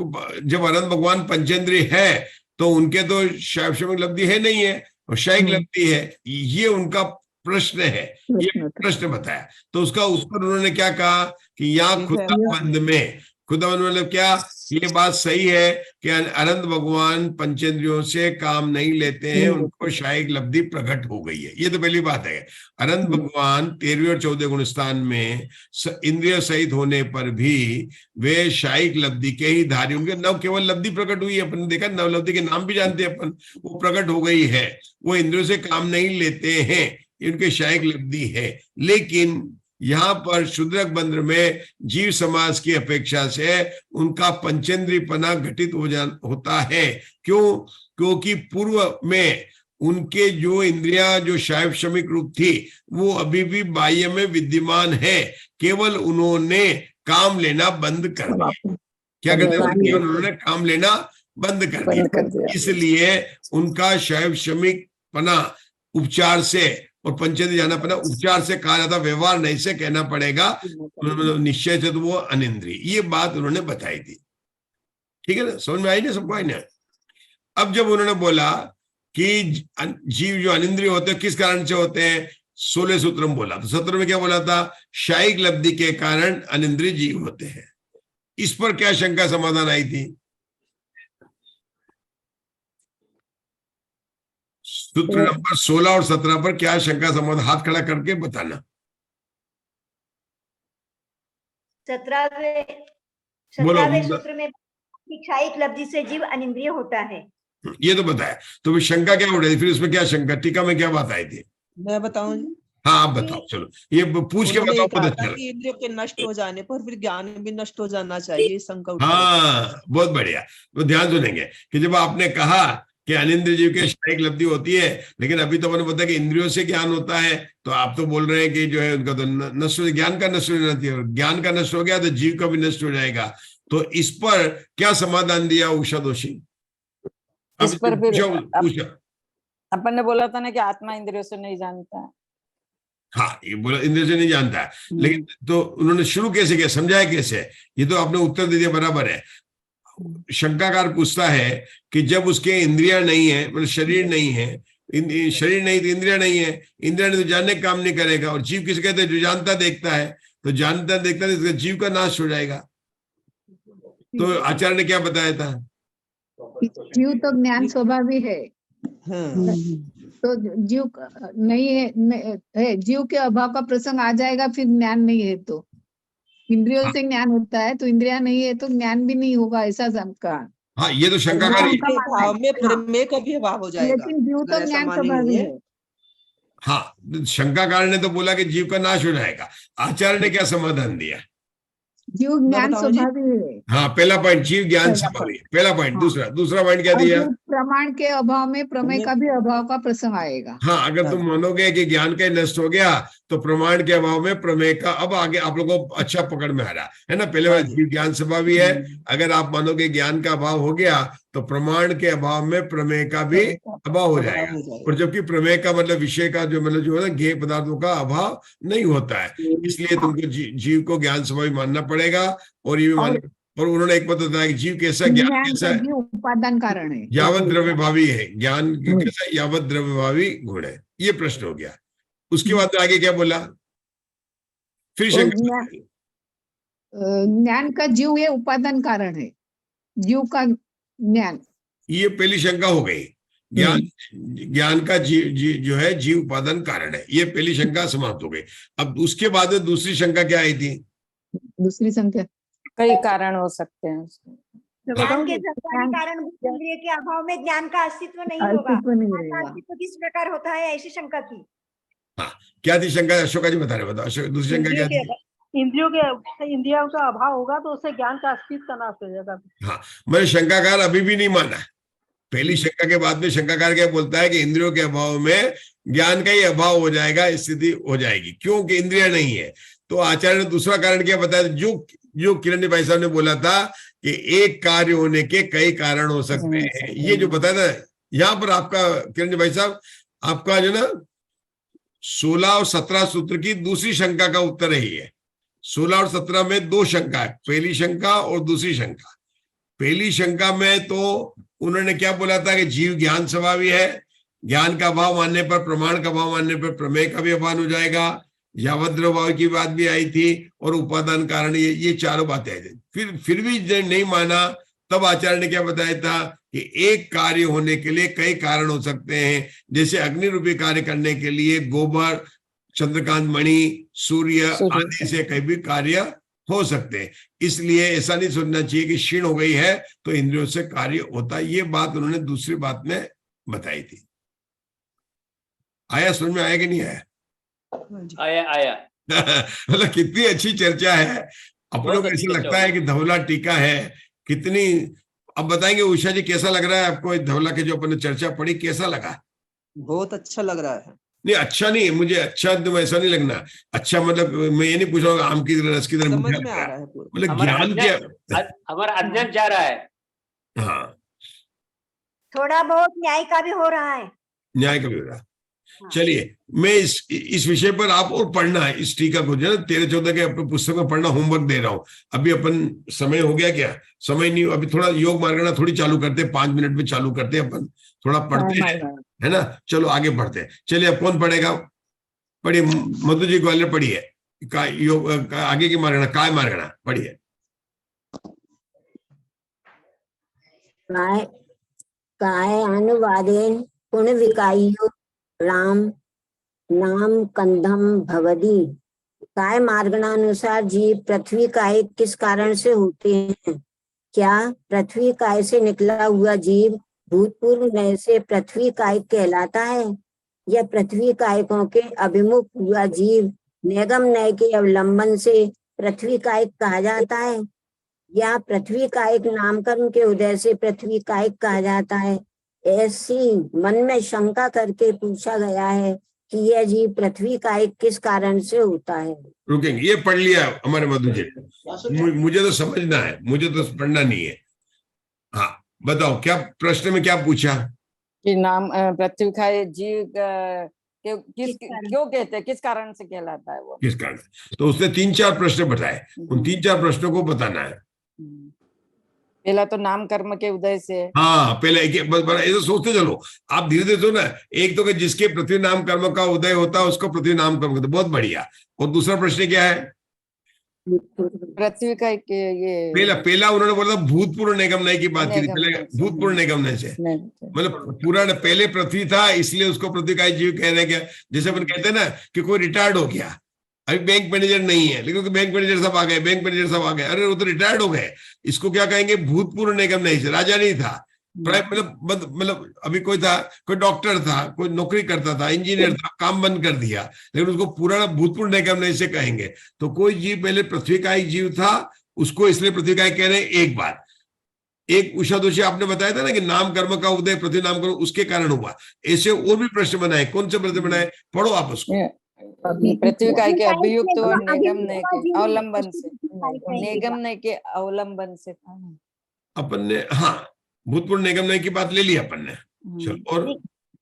जब अनंत भगवान पंचेंद्रिय है तो उनके तो शायब शमिक लब्धि है नहीं है, और शायिक लब्धि है। ये उनका प्रश्न है, ये प्रश्न बताया। तो उसका उत्तर उन्होंने क्या कहा कि यहाँ खुदाबंद में, खुदाबंद मतलब क्या? ये बात सही है कि अनंत भगवान पंचेंद्रियों से काम नहीं लेते हैं, उनको शायिक लब्धि प्रकट हो गई है। ये तो पहली बात है। अनंत भगवान 13वें और 14वें गुण स्थान में इंद्रिय सहित होने पर भी वे शायिक लब्धि के ही धारी। उनके नव केवल लब्धि प्रकट हुई है, अपन देखा नव लब्धि के नाम भी जानते हैं अपन, वो प्रकट हो गई है। वो इंद्रियों से काम नहीं लेते हैं, इनके शायिक लब्धि है। लेकिन यहाँ पर शूद्रक बंध में जीव समाज की अपेक्षा से उनका पंचेंद्रिय पना घटित होता है। क्यों? क्योंकि पूर्व में उनके जो इंद्रियां जो शायब शमिक रूप थी वो अभी भी बाह्य में विद्यमान है, केवल उन्होंने काम लेना बंद कर दिया। क्या कहते हैं? केवल उन्होंने काम लेना बंद कर दिया। इसलिए उनका शायब शमिक पना उपचार से और पंचेंद्रिय जाना पना उपचार से कहा जाता, व्यवहार नहीं से कहना पड़ेगा, निश्चय से तो वो अनिंद्रिय। ये बात उन्होंने बताई थी। ठीक है ना? समझ में आई ना सबको? आई ना? अब जब उन्होंने बोला कि जीव जो अनिंद्रिय होते हैं किस कारण से होते हैं, 16 सूत्र में बोला। तो 17 में क्या बोला था? शायिक लब्धि के कारण अनिंद्रिय जीव होते हैं। इस पर क्या शंका समाधान आई थी? सूत्र नंबर 16 और 17 पर क्या शंका समाधान? हाथ खड़ा करके बताना। 17वें बोलो 17वें सूत्र में क्षायिक लब्धि से जीव अनिंद्रिय होता है। ये तो बताया, तो फिर शंका क्या उठ रही थी, फिर उसमें क्या शंका, टीका में क्या बात आई थी? मैं बताऊं जी? हाँ आप बताओ, चलो ये पूछ के उन्होंने बताओ, ये कहा बहुत था अच्छा कि इंद्रियों के नष्ट हो जाने पर फिर ज्ञान भी नष्ट हो जाना चाहिए, शंका उठा रही थी। हाँ बहुत बढ़िया, तो ध्यान सुनेंगे कि जब आपने कहा कि अनिंद्रिय जीव के शारीरिक लब्धि होती है, लेकिन अभी तो मैंने बताया कि इंद्रियों से ज्ञान होता है, तो आप तो बोल रहे हैं कि जो है उनका तो नष्ट, ज्ञान का नष्ट हो जाना चाहिए, ज्ञान का नष्ट हो गया तो जीव का भी नष्ट हो जाएगा। तो इस पर क्या समाधान दिया उषा दोषी? इस पर फिर पूछा अपन ने बोला था ना कि आत्मा इंद्रियों से नहीं जानता है। हाँ, ये बोला इंद्रिय से नहीं जानता है, लेकिन तो उन्होंने शुरू कैसे किया, समझाया कैसे? ये तो आपने उत्तर दे दिया, बराबर है। शंकाकार पूछता है कि जब उसके इंद्रियां नहीं है, मतलब शरीर नहीं है, शरीर नहीं तो इंद्रिया नहीं है, इंद्रिया नहीं तो जानने का काम नहीं करेगा, और जीव किसे कहते हैं? जो जानता देखता है, तो जानता देखता है तो जीव का नाश हो जाएगा। तो आचार्य ने क्या बताया था? जीव तो ज्ञान स्वभावी है, तो जीव नहीं है, जीव के अभाव का प्रसंग आ जाएगा, फिर ज्ञान नहीं है तो इंद्रियों से ज्ञान होता है, तो इंद्रिया नहीं है तो ज्ञान भी नहीं होगा, ऐसा शंका। हाँ ये तो शंकाकारी, भाव में प्रमेय का भी अभाव हो जाएगा, लेकिन जीव तो अगर ऐसा ज्ञान मानेंगे। स्वभावी है। हाँ शंकाकार ने तो बोला कि जीव का नाश हो जाएगा, आचार्य ने क्या समाधान दिया? जीव ज्ञान स्वभावी है। हाँ पहला पॉइंट, जीव ज्ञान स्वभावी, पहला पॉइंट। दूसरा पॉइंट क्या दिया? प्रमाण के अभाव में प्रमेय का भी अभाव का प्रसंग आएगा। हाँ अगर तुम मानोगे कि ज्ञान का नष्ट हो गया तो प्रमाण के अभाव में प्रमेय का, अब आगे आप लोगों को अच्छा पकड़ में आ रहा है ना। पहले बार जीव ज्ञान स्वभावी है, अगर आप मानोगे ज्ञान का अभाव हो गया तो प्रमाण के अभाव में प्रमेय का भी अभाव हो जाएगा, और जबकि प्रमेय का मतलब विषय का जो मतलब जो है ना, ज्ञेय पदार्थों का अभाव नहीं होता है, इसलिए तुमको जीव को ज्ञान स्वभावी मानना पड़ेगा। और ये भी मानना, और उन्होंने एक बात बताया कि जीव कैसा, ज्ञान कैसा है? उपादान कारण है, यावत द्रव्य भावी है, ज्ञान कैसा? यावत द्रव्य भावी गुण है। ये प्रश्न हो गया। उसके बाद आगे क्या बोला? फिर ज्ञान का जीव ये उपादान कारण है, जीव का ज्ञान, ये पहली शंका हो गई। ज्ञान का जो है जीव उपादान कारण है, ये पहली शंका समाप्त हो गई। अब उसके बाद दूसरी शंका क्या आई थी? दूसरी शंका कई कारण हो सकते हैं उसके। ज्ञान के कारण इंद्रिय के अभाव में ज्ञान का अस्तित्व नहीं होगा, अस्तित्व किस प्रकार होता है, ऐसी शंका की। हाँ क्या थी शंका? अशोका जी बता रहे, बताओ अशोक, दूसरी शंका क्या थी? इंद्रियों का अभाव होगा तो उससे ज्ञान का अस्तित्व का नाश हो जाएगा। हाँ मैंने शंकाकार अभी भी नहीं माना। पहली शंका के बाद में शंकाकार क्या बोलता है कि इंद्रियों के अभाव में ज्ञान का ही अभाव हो जाएगा, स्थिति हो जाएगी, क्योंकि इंद्रिया नहीं है। तो आचार्य ने दूसरा कारण क्या बताया? जो किरण भाई साहब ने बोला था कि एक कार्य होने के कई कारण हो सकते हैं, ये जो बताया था यहाँ पर आपका किरण भाई साहब, आपका जो ना 16 और 17 सूत्र की दूसरी शंका का उत्तर है ये। 16 और 17 में दो शंका है, पहली शंका और दूसरी शंका। पहली शंका में तो उन्होंने क्या बोला था कि जीव ज्ञान स्वभावी है, ज्ञान का अभाव मानने पर, प्रमाण का अभाव मानने पर प्रमेय का भी अभाव हो जाएगा, यावद्रव्य भाव की बात भी आई थी, और उपादान कारण, ये चारों बातें आई थी। फिर भी नहीं माना, तब आचार्य ने क्या बताया था कि एक कार्य होने के लिए कई कारण हो सकते हैं, जैसे अग्नि रूपी कार्य करने के लिए गोबर, चंद्रकांत मणि, सूर्य आदि से कई भी कार्य हो सकते हैं। इसलिए ऐसा नहीं सोचना चाहिए कि क्षीण हो गई है तो इंद्रियों से कार्य होता है। ये बात उन्होंने दूसरी बात में बताई थी। आया समझ में? आया कि नहीं आया? आया मतलब कितनी अच्छी चर्चा है, अपनों को ऐसा लगता है कि धवला टीका है कितनी। अब बताएंगे उषा जी कैसा लग रहा है आपको धवला के जो अपन चर्चा पढ़ी, कैसा लगा? बहुत अच्छा लग रहा है। नहीं अच्छा नहीं, मुझे अच्छा तो ऐसा नहीं लगना। अच्छा मतलब मैं ये नहीं पूछ रहा हूँ आम की तरह रस की तरह, समझ में आ रहा है, मतलब ज्ञान क्या, हमारा अध्ययन जा रहा है। हाँ थोड़ा बहुत न्याय का भी हो रहा है, न्याय का भी हो रहा है। चलिए मैं इस विषय पर आप और पढ़ना है, इस टीका को जो है 13-14 के अपने पुस्तक में पढ़ना, होमवर्क दे रहा हूँ। अभी अपन समय हो गया क्या? समय नहीं, अभी थोड़ा योग मार्गना थोड़ी चालू करते हैं, 5 मिनट में चालू करते हैं अपन, थोड़ा पढ़ते हैं, है ना। चलो आगे बढ़ते हैं। चलिए अब कौन पढ़ेगा? पढ़िए मधु जी ग्वालियर, पढ़िए योग आगे की मार्गना, काय मार्गना पढ़िए। काय अनुवादेन पुण्य विकायो राम नाम कंधम भवदी काय मार्गणानुसार जीव पृथ्वी काय किस कारण से होते हैं? क्या पृथ्वी काय से निकला हुआ जीव भूतपूर्व नय से पृथ्वी काय कहलाता है, या पृथ्वी कायकों के अभिमुख हुआ जीव निगम नय के अवलंबन से पृथ्वी कायक कहा जाता है, या पृथ्वी कायक नामकरण के उदय से पृथ्वी कायक कहा जाता है? ऐसी मन में शंका करके पूछा गया है कि यह जीव पृथ्वी कायक किस कारण से होता है। रुकेंगे, ये पढ़ लिया हमारे मधु जी, मुझे तो समझना है, मुझे तो पढ़ना नहीं है। हाँ बताओ, क्या प्रश्न में क्या पूछा? कि नाम पृथ्वी का जीव क्यों कहते हैं, किस कारण से कहलाता है वो, किस कारण से? तो उसने 3-4 प्रश्न बताए, उन 3-4 प्रश्नों को बताना है। पहला तो नाम कर्म के उदय से। हाँ पहले ऐसे सोचते चलो आप, धीरे धीरे ना। एक तो कि जिसके पृथ्वी नाम कर्म का उदय होता है उसको पृथ्वी नाम कर्म कहते, बहुत बढ़िया। और दूसरा प्रश्न क्या है? पृथ्वी का ये पहला उन्होंने बोला भूतपूर्व निगम नय की बात की थी, पहले भूतपूर्व निगम नय से, मतलब पूरा पहले पृथ्वी था इसलिए उसको पृथ्वी का जीव कह रहे हैं। क्या जैसे अपन कहते हैं ना कि कोई रिटायर्ड हो गया, अभी बैंक मैनेजर नहीं है लेकिन बैंक मैनेजर सब आ गए, बैंक मैनेजर सब आ गए, अरे वो तो रिटायर्ड हो गए, इसको क्या कहेंगे? भूतपूर्व निगम नहीं से। राजा नहीं था, मतलब अभी कोई था, कोई डॉक्टर था, कोई नौकरी करता था, इंजीनियर था, काम बंद कर दिया, लेकिन उसको पुराना भूतपूर्व निगम नहीं से कहेंगे। तो कोई जीव पहले पृथ्वी का एक जीव था, उसको इसलिए पृथ्वी का कह रहे हैं। एक बात, एक उषा दोषी आपने बताया था ना कि नाम कर्म का उदय पृथ्वी नाम कर्म उसके कारण हुआ। ऐसे और भी प्रश्न बनाए, कौन से प्रश्न बनाए? पढ़ो आप उसको। पृथ्वी काय के अभियुक्त और निगम नय के अवलंबन से, निगम नय के अवलंबन से अपन ने, हाँ भूतपूर्व निगम नय की बात ले ली अपन ने। चलो, और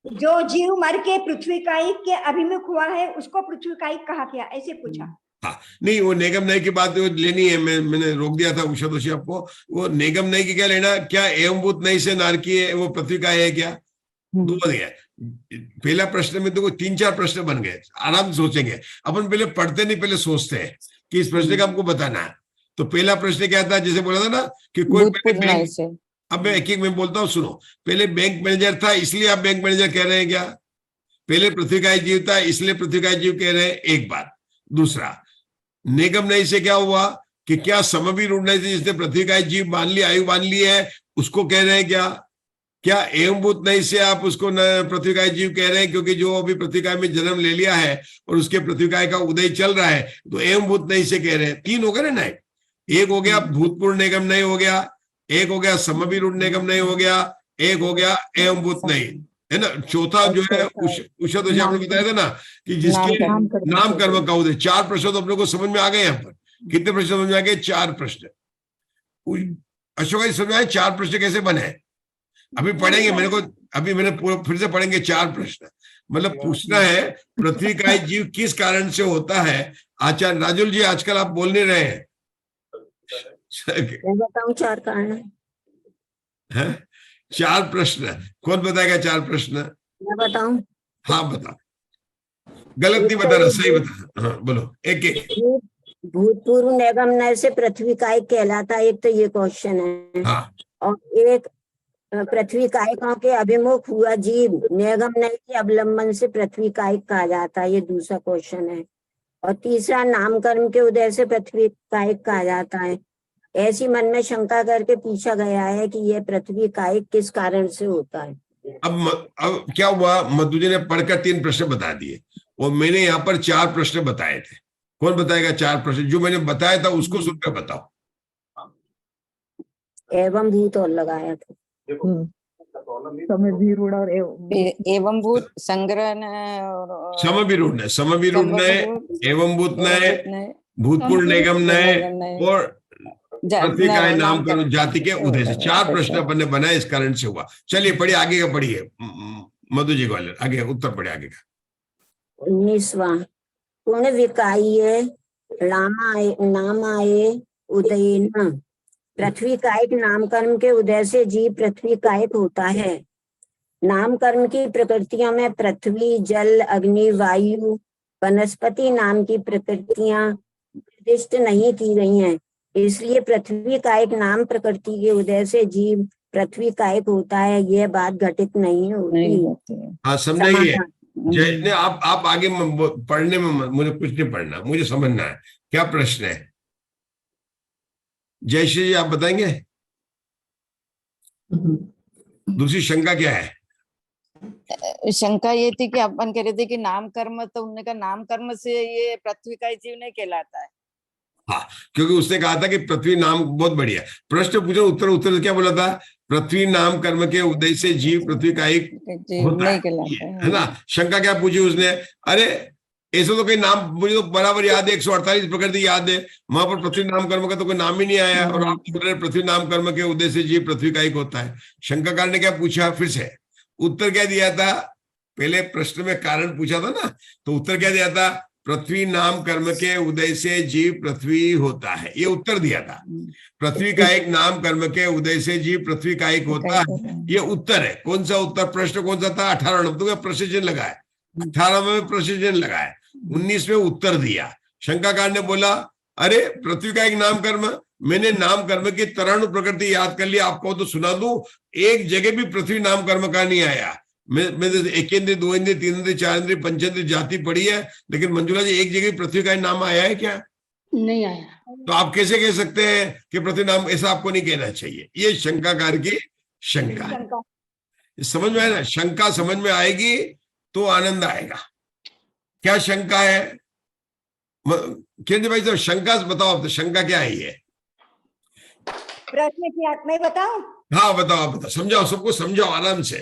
जो जीव मर के पृथ्वी कायिक के अभिमुख हुआ है उसको पृथ्वी कायिक कहा गया, ऐसे पूछा। हाँ नहीं, वो निगम नय की बात लेनी है, मैंने रोक दिया था उषा दोषी आपको। वो निगम नय की क्या लेना? क्या एवंभूत नय से नारकी है वो पृथ्वी का है क्या? दो बन गया। पहला प्रश्न में तो 3-4 प्रश्न बन गए, आराम से सोचेंगे अपन। पहले पढ़ते नहीं, पहले सोचते हैं कि इस प्रश्न का हमको बताना है। तो पहला प्रश्न क्या था? जैसे बोला था ना कि कोई बैंक, अब मैं एक में बोलता हूँ, सुनो। पहले बैंक मैनेजर था इसलिए आप बैंक मैनेजर कह रहे हैं क्या? पहले पृथ्वी का जीव था इसलिए पृथ्वी का जीव कह रहे हैं, एक बात। दूसरा, निगम नय से क्या हुआ कि क्या समवी रूढ़ नय से जिसने पृथ्वी का जीव मान लिया, आयु मान ली है, उसको कह रहे हैं क्या? क्या एवंभूत नय से आप उसको पृथ्वी का जीव कह रहे हैं? क्योंकि जो अभी पृथ्वी काय में जन्म ले लिया है और उसके पृथ्वी काय का उदय चल रहा है, तो एवंभूत नय से कह रहे हैं। 3 हो गए ना, एक हो गया भूतपूर्व निगम नय हो गया, एक हो गया समवी रूढ़ निगम नय हो गया, एक हो गया एवंभूत नय, है ना। चौथा जो है उषा दोषी आपने बताया था ना कि जिसके नाम कर्म का उदय। 4 प्रश्न तो अपने को समझ में आ गए। यहाँ पर कितने प्रश्न समझ में आ गए? 4 प्रश्न। अशोक जी समझ में आए 4 प्रश्न कैसे बने? अभी पढ़ेंगे, मैंने फिर से पढ़ेंगे 4 प्रश्न। मतलब पूछना है पृथ्वी का जीव किस कारण से होता है। आचार्य राजुल जी आजकल आप बोल नहीं रहे हैं। बताऊं 4 कारण है? 4 प्रश्न कौन बताएगा? 4 प्रश्न मैं बताऊं? हाँ बता, गलत नहीं बताना, सही बता। हाँ बोलो, एक भूतपूर्व निगम नय से पृथ्वी काय कहलाता, एक तो ये क्वेश्चन है। हाँ। और एक पृथ्वी कायिकों के अभिमुख हुआ जीव निगम नय के अवलंबन से पृथ्वी कायिक कहा जाता है, ये दूसरा क्वेश्चन है। और तीसरा, नामकर्म के उदय से पृथ्वी कायिक कहा जाता है। ऐसी मन में शंका करके पूछा गया है कि यह पृथ्वी कायिक किस कारण से होता है। अब क्या हुआ, मधु जी ने पढ़कर 3 प्रश्न बता दिए और मैंने यहाँ पर 4 प्रश्न बताए थे। कौन बताएगा 4 प्रश्न? जो मैंने बताया था उसको सुनकर बताओ। एवं भूत और लगाया था, समविरूढ़ और एवं भूत संग्रह समविरूढ़ नय, एवं भूत नय, भूतपूर्व निगम नय और पृथ्वी का नाम कर्म जाति के उदय से। 4 प्रश्न अपन ने बनाए, इस कारण से हुआ। चलिए पढ़िए, आगे का पढ़िए मधु जी ग्वालियर, आगे उत्तर पढ़े आगे का। 19वां, पुण्य विकाय नामाय उदयन पृथ्वी कायिक नामकर्म के उदय से जीव पृथ्वी कायिक होता है। नामकर्म की प्रकृतियों में पृथ्वी, जल, अग्नि, वायु, वनस्पति नाम की प्रकृतियां निर्दिष्ट नहीं की गई हैं, इसलिए पृथ्वी कायिक नाम प्रकृति के उदय से जीव पृथ्वी कायिक होता है। यह बात घटित नहीं होती। हाँ समझाइए, जय ने आप आगे पढ़ने में मुझे कुछ नहीं पढ़ना, मुझे समझना है क्या प्रश्न है। जयश्री जी आप बताएंगे दूसरी शंका क्या है? शंका ये थी कि अपन कह रहे थे कि नाम कर्म, तो उन्होंने कहा नाम कर्म से ये पृथ्वी का जीव नहीं कहलाता है। हाँ, क्योंकि उसने कहा था कि पृथ्वी नाम, बहुत बढ़िया प्रश्न पूछा, उत्तर क्या बोला था? पृथ्वी नाम कर्म के उदय से जीव पृथ्वी का एक होता है ना। शंका क्या पूछी उसने? अरे ऐसा तो कोई नाम, मुझे तो बराबर याद है 148 प्रकृति याद है, वहां पर पृथ्वी नाम कर्म का तो कोई नाम ही नहीं आया, और आप बोल रहे पृथ्वी नाम कर्म के उदय से जीव पृथ्वी का एक होता है। शंकाकार ने क्या पूछा? फिर से उत्तर क्या दिया था? पहले प्रश्न में कारण पूछा था ना, तो उत्तर क्या दिया था? पृथ्वी नाम कर्म के उदय से जीव पृथ्वी होता है, ये उत्तर दिया था। पृथ्वी का एक नाम कर्म के उदय से जीव पृथ्वी का एक होता है, ये उत्तर है। कौन सा उत्तर? प्रश्न कौन सा था? 18 नंबर, तो प्रश्न चिन्ह लगा है, 18 में प्रश्न चिन्ह लगा है, 19 में उत्तर दिया। शंकाकार ने बोला अरे पृथ्वी का एक नाम कर्म, मैंने नाम कर्म की तराणु प्रकृति याद कर लिया, आपको तो सुना दूं, एक जगह भी पृथ्वी नाम कर्म का नहीं आया। मैं एक इंद्रिय, दो इंद्रिय, तीन इंद्रिय, चार इंद्रिय, पंचेंद्रिय जाति पढ़ी है, लेकिन मंजुला जी एक जगह पृथ्वी का नाम आया है क्या? नहीं आया। तो आप कैसे कह सकते हैं कि पृथ्वी नाम? ऐसा आपको नहीं कहना चाहिए, ये शंकाकार की शंका है। समझ में आया ना? शंका समझ में आएगी तो आनंद आएगा। क्या शंका है केंद्र भाई साहब? शंका बताओ, अब तो शंका क्या है ये? प्रश्न किया, मैं बताऊं? हाँ बताओ, आप बताओ, समझाओ, सबको समझाओ आराम से।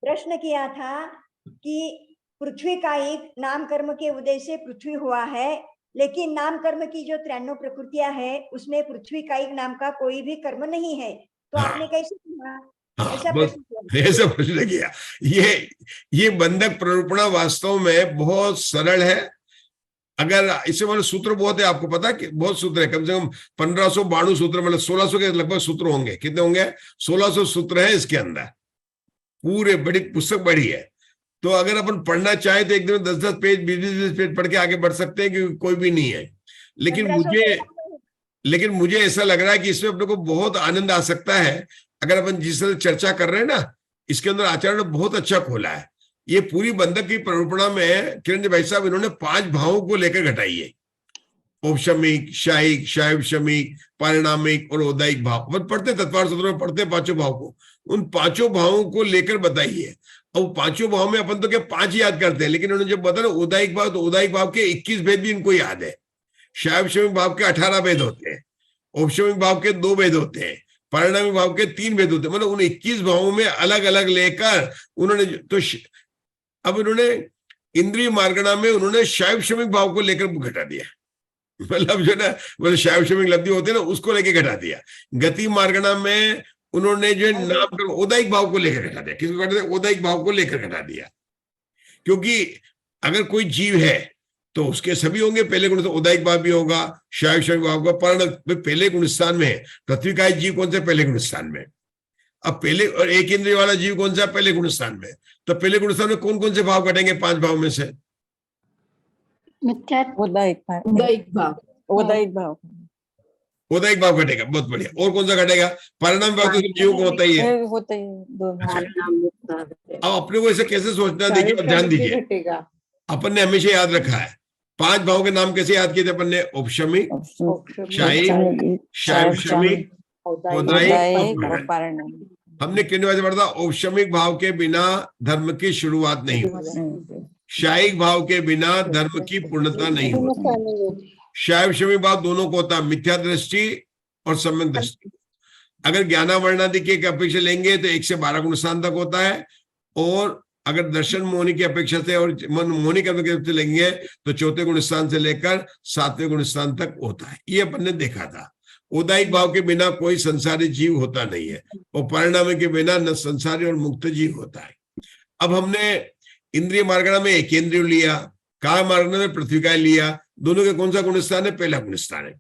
प्रश्न किया था कि पृथ्वी का एक नाम कर्म के उदय से पृथ्वी हुआ है, लेकिन नाम कर्म की जो 93 प्रकृतियां है उसमें पृथ्वी का एक नाम का कोई भी कर्म नहीं है, तो आपने कैसे कहा? ऐसा प्रश्न किया। ये बंधक प्ररूपणा वास्तव में बहुत सरल है। अगर इससे मतलब सूत्र बहुत है, आपको पता कि बहुत सूत्र है, कम से कम 1592 सूत्र, मतलब 1600 के लगभग सूत्र होंगे। कितने होंगे? 1600 सूत्र है इसके अंदर, पूरे बड़ी पुस्तक बड़ी है। तो अगर अपन पढ़ना चाहे तो एक दिन 10-10 पेज, 20-20 पेज पढ़ के आगे बढ़ सकते हैं, क्योंकि कोई भी नहीं है। लेकिन मुझे ऐसा लग रहा है कि इसमें अपने को बहुत आनंद आ सकता है। अगर अपन जिस तरह चर्चा कर रहे हैं ना, इसके अंदर आचार्य ने बहुत अच्छा खोला है। ये पूरी बंधक की प्ररूपणा में किरण भाई साहब इन्होंने 5 भावों को लेकर घटाई है। औपशमिक, शायिक, शैव शमिक, परिणामिक और औदायिक भाव। अपन पढ़ते तत्वार सूत्र में पढ़ते 5 भाव को, उन 5 भावों को लेकर बताई है। अब 5 भाव में अपन तो क्या 5 याद करते हैं, लेकिन उन्होंने जब बताया ना औदायिक भाव, तो औदायिक भाव के 21 भेद भी इनको याद है। शैव शमिक भाव के 18 भेद होते हैं, औपशमिक भाव के 2 भेद होते हैं, परिणामिक भाव के 3 भेद होते हैं। मतलब उन 21 भावों में अलग अलग लेकर उन्होंने तो अब इन्होंने इंद्रिय मार्गणा में उन्होंने शैव शमिक भाव को लेकर घटा दिया। मतलब जो ना, मतलब शैव शमिक लब्धि होते हैं ना, उसको लेकर घटा दिया। गति मार्गणा में उन्होंने जो नाम औदायिक भाव को लेकर घटा दिया। किसको घटा दिया? औदायिक भाव को लेकर घटा दिया। क्योंकि अगर कोई जीव है तो उसके सभी होंगे, पहले गुण औदायिक भाव भी होगा, शैव शमिक भाव का पर्ण पहले गुण स्थान में है। पृथ्वी का जीव कौन सा? पहले गुण स्थान में। अब पहले, और एक इंद्रिय वाला जीव कौन सा? पहले गुण स्थान में। तो पहले गुण स्थान में कौन कौन से भाव घटेंगे? 5 भाव में से औदायिक भाव घटेगा। बहुत बढ़िया। और कौन सा घटेगा? परिणाम भाव तो जीव को होता ही है। अब अपने को ऐसे कैसे सोचना, देखिए ध्यान दीजिए, अपन ने हमेशा याद रखा है 5 भाव के नाम कैसे याद किए थे अपन ने? औपशमिक, शायिक, शैव शमिक, औदायिक और परिणामिक। हमने कितने बार पढ़ा था? औपशमिक भाव के बिना धर्म की शुरुआत नहीं होती, शायिक भाव के बिना धर्म की पूर्णता नहीं होती। शैव शमिक भाव दोनों को होता है, मिथ्या दृष्टि और सम्यक दृष्टि। अगर ज्ञानावरणादि की अपेक्षा लेंगे तो 1 से 12 गुण स्थान तक होता है, और अगर दर्शन मोहनी की अपेक्षा से और मोहनी की लेंगे तो 4थे गुण स्थान से लेकर 7वें गुण स्थान तक होता है। ये अपन ने देखा था। औदायिक भाव के बिना कोई संसारी जीव होता नहीं है, और परिणाम के बिना न संसारी और मुक्त जीव होता है। अब हमने इंद्रिय मार्गणा में एक इंद्रिय लिया, काया मार्गणा में पृथ्वी का लिया, दोनों के कौन सा गुण स्थान है? पहला गुण स्थान है।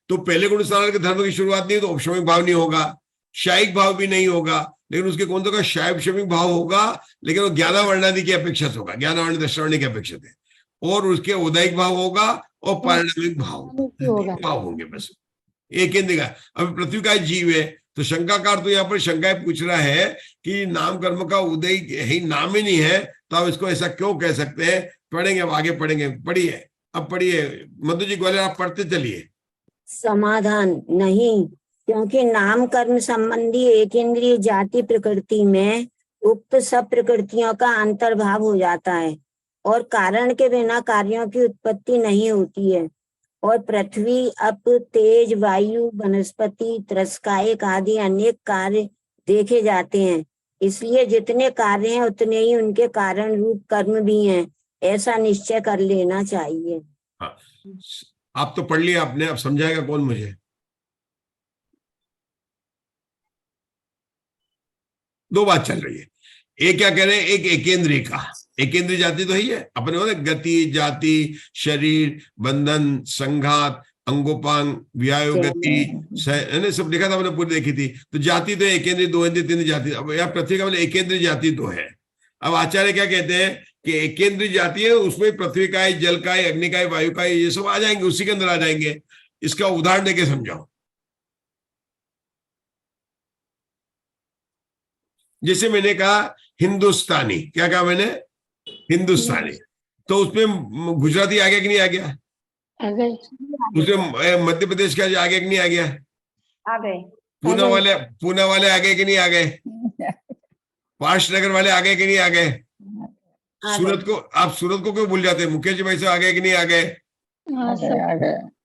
तो पहले गुण स्थान के धर्म की शुरुआत नहीं, तो औपशमिक भाव नहीं होगा, शायिक भाव भी नहीं होगा, लेकिन उसके कौन सा का शैव शमिक भाव होगा, लेकिन वो ज्ञानावर्णादि की अपेक्षा से होगा, ज्ञानावर्ण दर्शनावर्ण की अपेक्षा से। और उसके औदायिक भाव होगा और परिणामिक भाव होंगे, बस एक इंद्रिय का। अब पृथ्वी का जीव है, तो शंकाकार तो यहाँ पर शंकाएं पूछ रहा है कि नाम कर्म का उदय ही नाम ही नहीं है, तो आप इसको ऐसा क्यों कह सकते हैं? पढ़ेंगे, अब आगे पढ़ेंगे। पढ़िए, अब पढ़िए मधु जी ग्वालियर, आप पढ़ते चलिए। समाधान नहीं, क्योंकि नाम कर्म संबंधी एक इंद्रिय जाति प्रकृति में उक्त सब प्रकृतियों का अंतर्भाव हो जाता है और कारण के बिना कार्यों की उत्पत्ति नहीं होती है। और पृथ्वी, अप, तेज, वायु, वनस्पति, त्रस्कायक आदि अनेक कार्य देखे जाते हैं, इसलिए जितने कार्य हैं उतने ही उनके कारण रूप कर्म भी हैं, ऐसा निश्चय कर लेना चाहिए। हाँ, आप तो पढ़ लिया आपने, अब समझाएगा कौन मुझे? दो बात चल रही है। एक क्या कह रहे हैं, एक एकेंद्रीय का, एकेंद्रीय जाति तो ही है अपने बोले, गति, जाति, शरीर, बंधन, संघात, अंगोपांग, व्यायो गति, सब लिखा था, मैंने पूरी देखी थी। तो जाति तो एकेंद्रीय, दो इंद्रिय, तीन जाति। अब यहाँ पृथ्वी का बोले एकेंद्रीय जाति तो है। अब आचार्य क्या कहते हैं कि एकेंद्रीय जाति है, उसमें पृथ्वी का है, जल का है, अग्नि का है, वायु का है, ये सब आ जाएंगे, उसी के अंदर आ जाएंगे। इसका उदाहरण देके समझाओ। जैसे मैंने कहा हिंदुस्तानी, क्या कहा मैंने? हिंदुस्तानी। तो उसमें गुजराती आ गया कि नहीं आ गया? उसमें मध्य प्रदेश का आ गया कि नहीं आ गया? आ गए। पूना वाले आ गए कि नहीं आ गए? पाशनगर वाले आ गए कि नहीं आ गए? सूरत को, आप सूरत को क्यों भूल जाते हैं? मुकेश भाई से आ गए कि नहीं आ गए?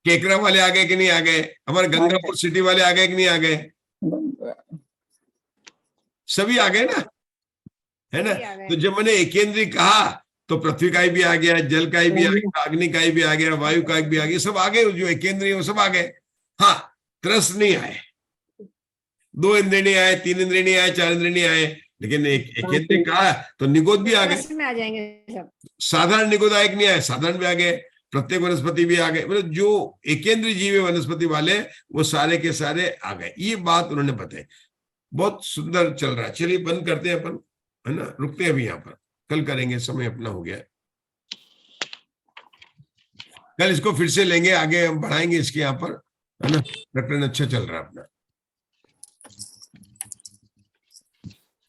केकरा वाले आ गए कि नहीं आ गए? हमारे गंगापुर सिटी वाले आ गए कि नहीं आ गए? सभी आ गए ना, है ना? तो जब मैंने एकेंद्रीय कहा तो पृथ्वी का भी आ गया, जल का भी आ गया, अग्नि का भी आ गया, वायु का भी आ गया, सब आ गए। जो एकेंद्रीय वो सब आ गए। हाँ, त्रस नहीं आए, दो इंद्रिय नहीं आए, तीन इंद्रिय नहीं आए, चार इंद्रिय नहीं आए, लेकिन एकेंद्रीय कहा तो निगोद भी आ गए। में आ जाएंगे सब। साधारण निगोदायक नहीं आए, साधारण भी आ गए, प्रत्येक वनस्पति भी आ गए। मतलब जो एकेंद्रीय जीव है वनस्पति वाले, वो सारे के सारे आ गए। ये बात उन्होंने बताई, बहुत सुंदर चल रहा है। चलिए बंद करते हैं अपन, है ना? रुकते हैं अभी यहाँ पर, कल करेंगे, समय अपना हो गया। कल इसको फिर से लेंगे, आगे हम बढ़ाएंगे इसके यहाँ पर, है ना? प्रकरण अच्छा चल रहा है अपना।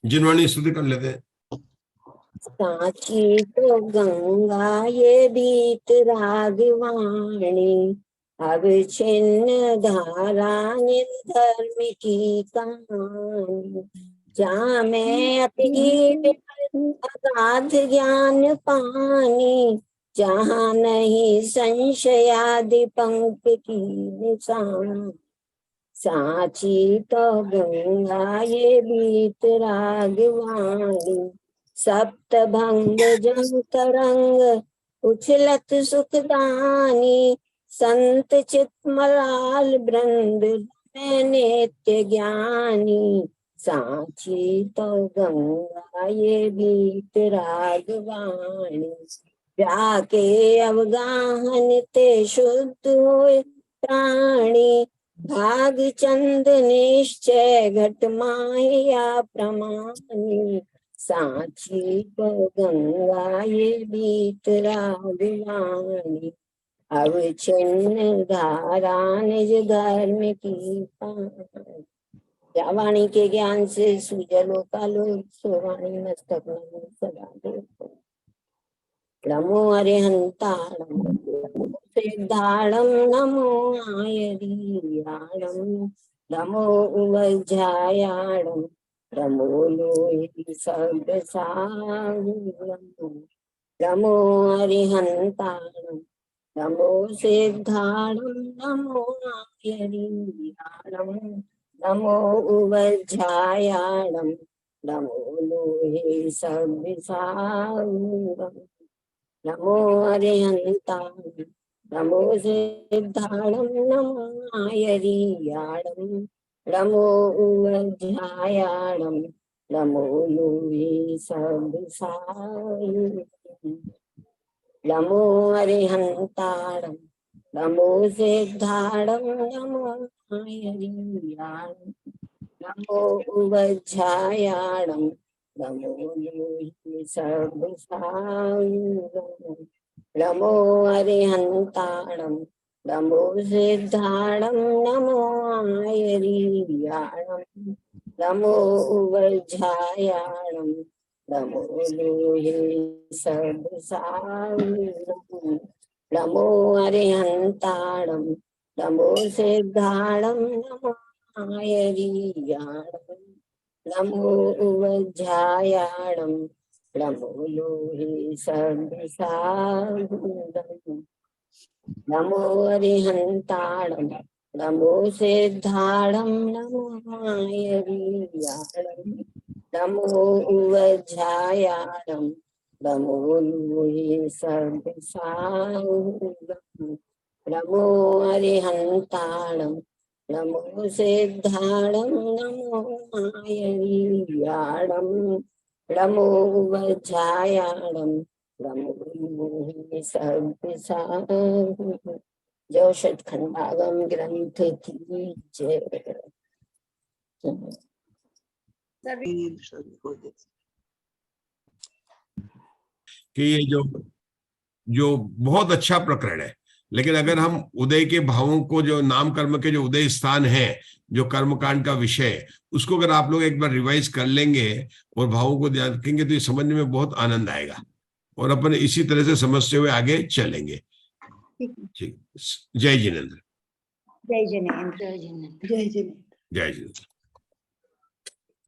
जिनवाणी स्तुति कर लेते हैं। साची तो गंगा ये बीत रागवाणी, अब छिन्न धारा निर्धर्म की कहानी। जहाँ मैं अति अगाध ज्ञान पानी, जहाँ नहीं संशयादि पंख की निशान। साची तो गंगा ये बीत रागवाणी, सप्त भंग जंग तरंग उछलत सुखदानी। संत चित्मलाल वृंद में नित्य ज्ञानी। साची तो गंगा ये बीत रागवाणी, जाके अवगाहन ते शुद्ध हुए प्राणी। भाग चंद निश्चय घट माया प्रमाणी। साची तो गंगा ये बीत रागवाणी, अब छिन्न धारा निज धर्म की पानी। या वाणी के ज्ञान से सुजलो कालो, सोवाणी मस्तक नमो सदा देखो। नमो अरिहंताणम सिद्धाणम, नमो आयरीयाणम, नमो उवज्झायाणम, नमो लोहि सर्वसारणम। नमो अरिहंताणम, नमो सिद्धाणम, नमो आयरीयाणम, नमो उवज्झायाणम, नमो लोहि सर्वसारणम। नमो अरिहंताणम, नमो सिद्धाणम, नमो आयरीयाणम, नमो उवज्झायाणम, नमो लोहि सर्वसारणम। नमो अरिहंताणम, नमो सिद्धाणम, नमो आयरीयाणम, नमो उवज्झायाणम, नमो लोहि सर्वसारणम। नमो अरिहंताणम, नमो सिद्धाणं नमो आयरीयाणं नमो वज्रायाणं नमो लोहे सर्वसारणं नमो अरिहन्ताणं नमो सिद्धाणं नमो आयरीयाणं नमो वज्रायाणं नमो लोहे सर्वसारणं नमो अरिहन्ताणं नमो सिद्धाणं नमो आयरीयाणं नमो वज्रायाणं नमो लोहे सर्वसारणं नमो अरिहन्ताणं नमो सिद्धाणं नमो आयरीयाणं नमो वज्रायाणं नमो लोहे सर्वसारणं। जो षटखंडागम ग्रंथ की जय। कि ये जो बहुत अच्छा प्रकरण है, लेकिन अगर हम उदय के भावों को, जो नाम कर्म के जो उदय स्थान है, जो कर्मकांड का विषय, उसको अगर आप लोग एक बार रिवाइज कर लेंगे और भावों को ध्यान रखेंगे तो ये समझने में बहुत आनंद आएगा और अपन इसी तरह से समझते हुए आगे चलेंगे। ठीक, जय जिनेंद्र। जय जिनेंद्र। जय जिनेंद्र। जय जिनेंद्र। जय जिनेंद्र।